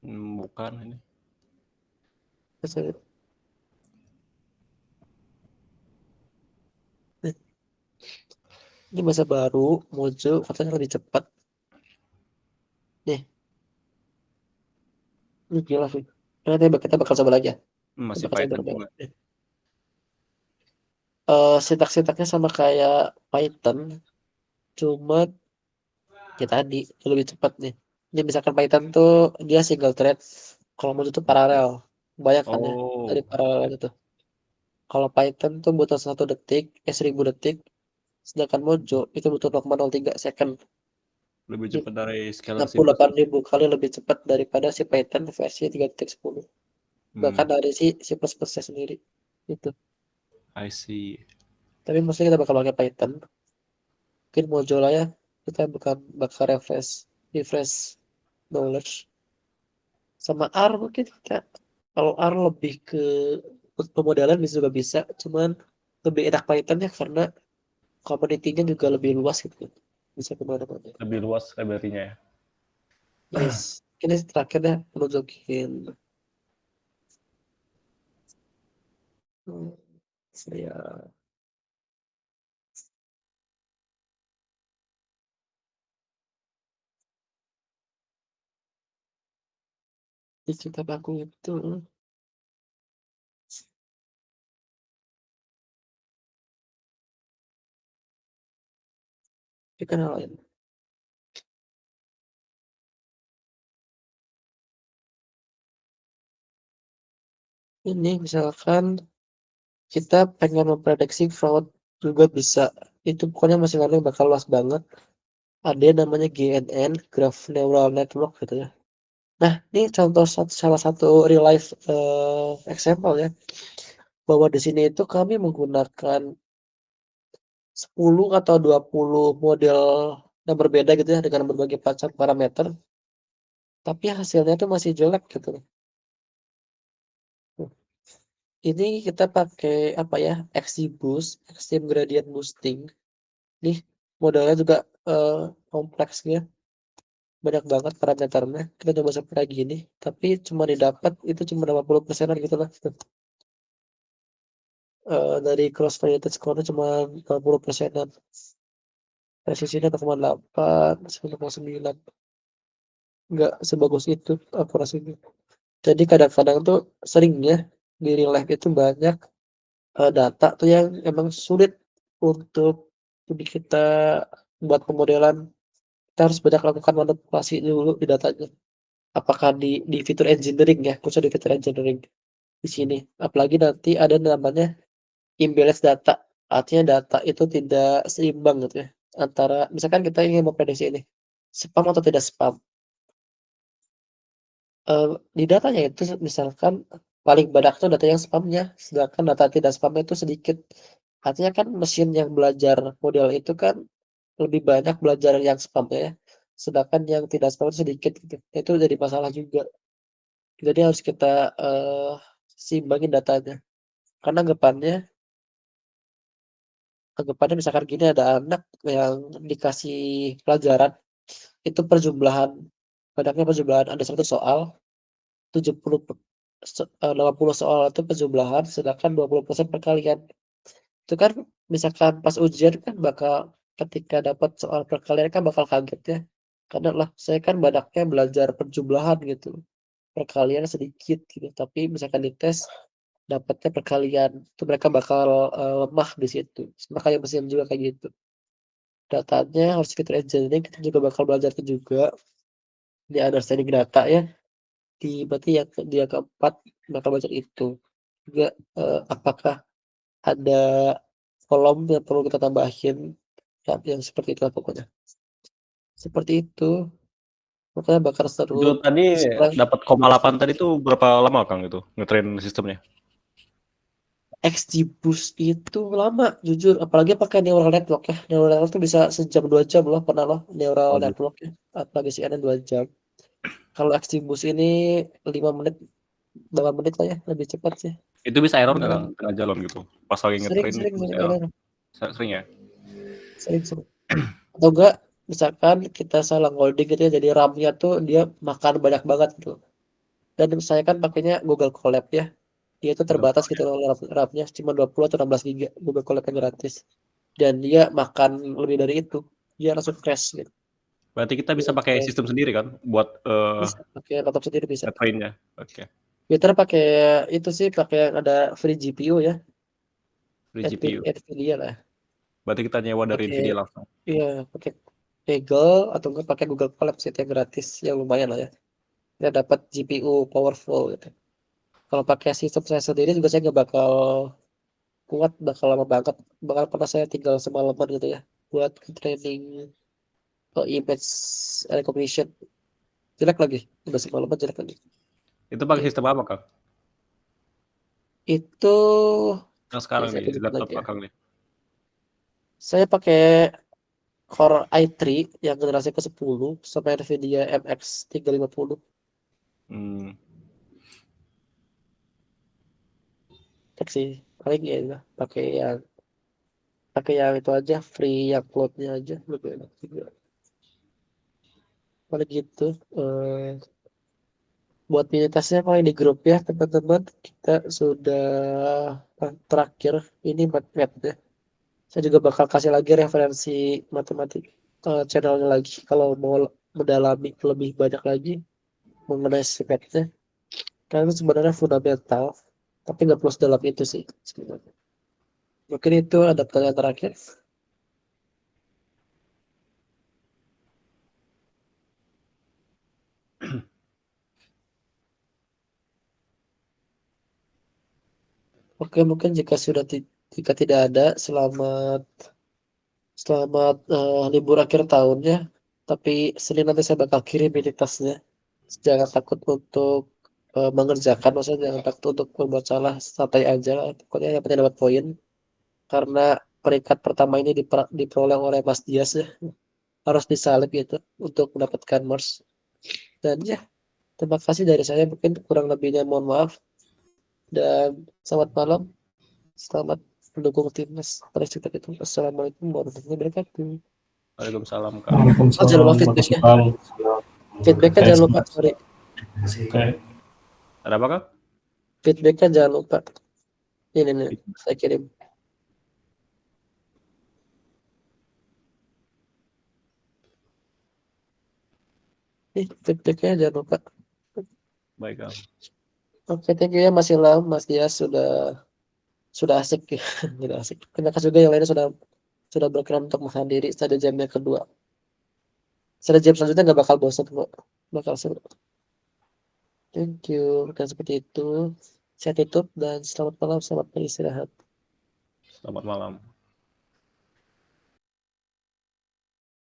Bukan ini. Saya- Ini bahasa baru Mojo katanya lebih cepat. Nih, ini gila sih. Nanti kita bakal coba lagi ya. Masih Bakal Python coba. juga. Sintak-sintaknya sama kayak Python. Cuman ya tadi lebih cepat nih. Ini misalkan Python tuh dia single thread, kalau Mojo tuh paralel. Banyak kan ya dari Oh, paralel itu. Kalau Python tuh butuh 1 detik, 1000 detik, sedangkan Mojo itu butuh 0,03 second. lebih Jadi cepat dari scalar C++. 68.000 kali lebih cepat daripada si Python versi 3.10. Bahkan Hmm, dari si C++-nya sendiri. Itu. I see. Tapi maksudnya kita bakal pakai Python. Mungkin Mojo lah ya. Kita bukan bakal refresh knowledge. Sama R mungkin kita. Kalau R lebih ke pemodelan bisa juga bisa. Cuman lebih enak Python ya karena community-nya juga lebih luas gitu. Bisa kemana-mana. Lebih luas library-nya ya. Yes. Ini terakhir deh nunjukin saya di cerita aku itu dikenalin. Ini misalkan kita pengen memprediksi fraud juga bisa. Itu pokoknya masih learning bakal luas banget. Ada yang namanya GNN, Graph Neural Network gitu ya. Nah, ini contoh salah satu real life example ya. Bahwa di sini itu kami menggunakan 10 atau 20 model yang berbeda gitu ya dengan berbagai macam parameter, tapi hasilnya tuh masih jelek gitu. Ini kita pakai apa ya? XGBoost, Extreme Gradient Boosting. Nih modelnya juga kompleks ya. Banyak banget parameternya. Kita coba sampai kayak gini, tapi cuma didapat itu cuma 80%-an gitu lah. Dari cross validation score cuma 80%-an. Presisinya 0,8, 9,9. Nggak sebagus itu akurasinya. Jadi kadang-kadang tuh seringnya di real life itu banyak data tuh yang emang sulit untuk kita buat pemodelan. Kita harus banyak lakukan manipulasi dulu di datanya. Apakah di fitur engineering ya, khususnya di fitur engineering di sini. Apalagi nanti ada namanya imbalance data. Artinya data itu tidak seimbang gitu ya. Antara misalkan kita ingin memprediksi ini spam atau tidak spam. Di datanya itu misalkan paling banyak tuh data yang spamnya, sedangkan data tidak spamnya itu sedikit. Artinya kan mesin yang belajar model itu kan lebih banyak belajar yang spamnya ya, sedangkan yang tidak spam itu sedikit gitu. Itu jadi masalah juga. Jadi harus kita seimbangin datanya. Karena anggapannya misalkan gini ada anak yang dikasih pelajaran itu banyaknya perjumlahan ada 100 soal, 70 80 soal itu perjumlahan sedangkan 20% perkalian. Itu kan misalkan pas ujian kan bakal ketika dapat soal perkalian kan bakal kaget ya. Karena lah saya kan banyaknya belajar perjumlahan gitu, perkalian sedikit gitu, tapi misalkan dites dapatnya perkalian, itu mereka bakal, lemah di situ. Sama kayak mesin juga kayak gitu. Datanya harus kita engineering, kita juga bakal belajar itu juga di understanding data ya. Berarti yang keempat bakal belajar itu. Juga, apakah ada kolom yang perlu kita tambahin, ya yang seperti itulah pokoknya. Seperti itu, makanya bakal seru. Itu tadi Sekarang dapat 0,8 tadi tuh berapa lama Kang itu ngetrain sistemnya? XGBoost itu lama jujur, apalagi pakai neural network ya. Neural network tuh bisa sejam 2 jam loh, pernah loh neural Oh, gitu. network ya. Apalagi CNN 2 jam. Kalau XGBoost ini 5 menit, 8 menit lah ya, lebih cepat sih. Itu bisa error nggak Cuman Kang tengah jalan gitu? Pas lagi sering ngetrain sering itu bisa sering error? error, Sering ya? sering. Atau enggak misalkan kita salah ngoding gitu ya, jadi RAM-nya tuh dia makan banyak banget gitu. Dan saya kan pakainya Google Colab ya. Dia itu Google terbatas gitu Chrome ya? loh RAM-nya cuma 20 atau 16 giga Google Colab yang gratis. Dan dia makan lebih dari itu. Dia langsung crash gitu. Berarti kita bisa Dia pakai crash. sistem sendiri kan buat Bisa pakai laptop sendiri bisa. nge-train-nya? Oke. Twitter pakai itu sih pakai yang ada free GPU ya, Free GPU. Nvidia lah. Berarti kita nyewa dari Oke. Nvidia langsung. Iya, pakai Eagle atau enggak pakai Google Colab sih yang gratis yang lumayan lah ya. Kita dapat GPU powerful gitu. Kalau pakai sistem saya sendiri juga saya nggak bakal kuat, bakal lama banget. Bakal pernah saya tinggal semalaman gitu ya buat training image recognition. Jelek lagi, udah semalaman jelek lagi. Itu pakai Oke. sistem apa, Kang? Itu Yang oke, sekarang saya nih, tunjukin laptop lagi ya. Kakang nih. Saya pakai Core i3 yang generasi ke-10 sama Nvidia MX 350. Hmm. Cek sih, paling ya udah pakai yang itu aja, free yang cloud-nya aja lebih enak juga. Paling gitu. Buat minoritasnya paling di grup ya teman-teman, kita sudah terakhir ini matematik ya. Saya juga bakal kasih lagi referensi matematik channelnya lagi kalau mau mendalami lebih banyak lagi mengenai simetnya. Karena itu sebenarnya fundamental, tapi nggak perlu sedalam itu sih sebenarnya. Mungkin itu ada pertanyaan terakhir. Oke, mungkin jika tidak ada, selamat selamat libur akhir tahunnya. Tapi Senin nanti saya bakal kirim ini tasnya. Jangan takut untuk mengerjakan, maksudnya jangan takut untuk membuat salah, santai aja lah. Pokoknya yang penting dapat poin. Karena peringkat pertama ini diperoleh oleh Mas Dias ya. Harus disalib gitu untuk mendapatkan Mars. Dan ya, terima kasih dari saya. Mungkin kurang lebihnya mohon maaf. Dan selamat malam. Selamat mendukung timnas. Paling sekitar itu. Assalamualaikum warahmatullahi wabarakatuh. Waalaikumsalam, Kang. Oh, jangan Waalaikumsalam lupa warahmatullahi feedbacknya. Feedbacknya wabarakatuh. jangan lupa. Sorry. Oke. Ada apa, Kang? Feedbacknya jangan lupa. Ini nih. Saya kirim. Nih, feedbacknya jangan lupa. Baik, Kang. Oke, thank you ya Mas Ilham. Mas Dias sudah asik ya. Sudah asik. Terima kasih juga yang lainnya sudah berkenan untuk menghadiri pada jam yang kedua. Pada jam selanjutnya nggak bakal bosan kok. Bakal seru. Thank you. Dan seperti itu. Saya tutup dan selamat malam, selamat beristirahat. Selamat malam.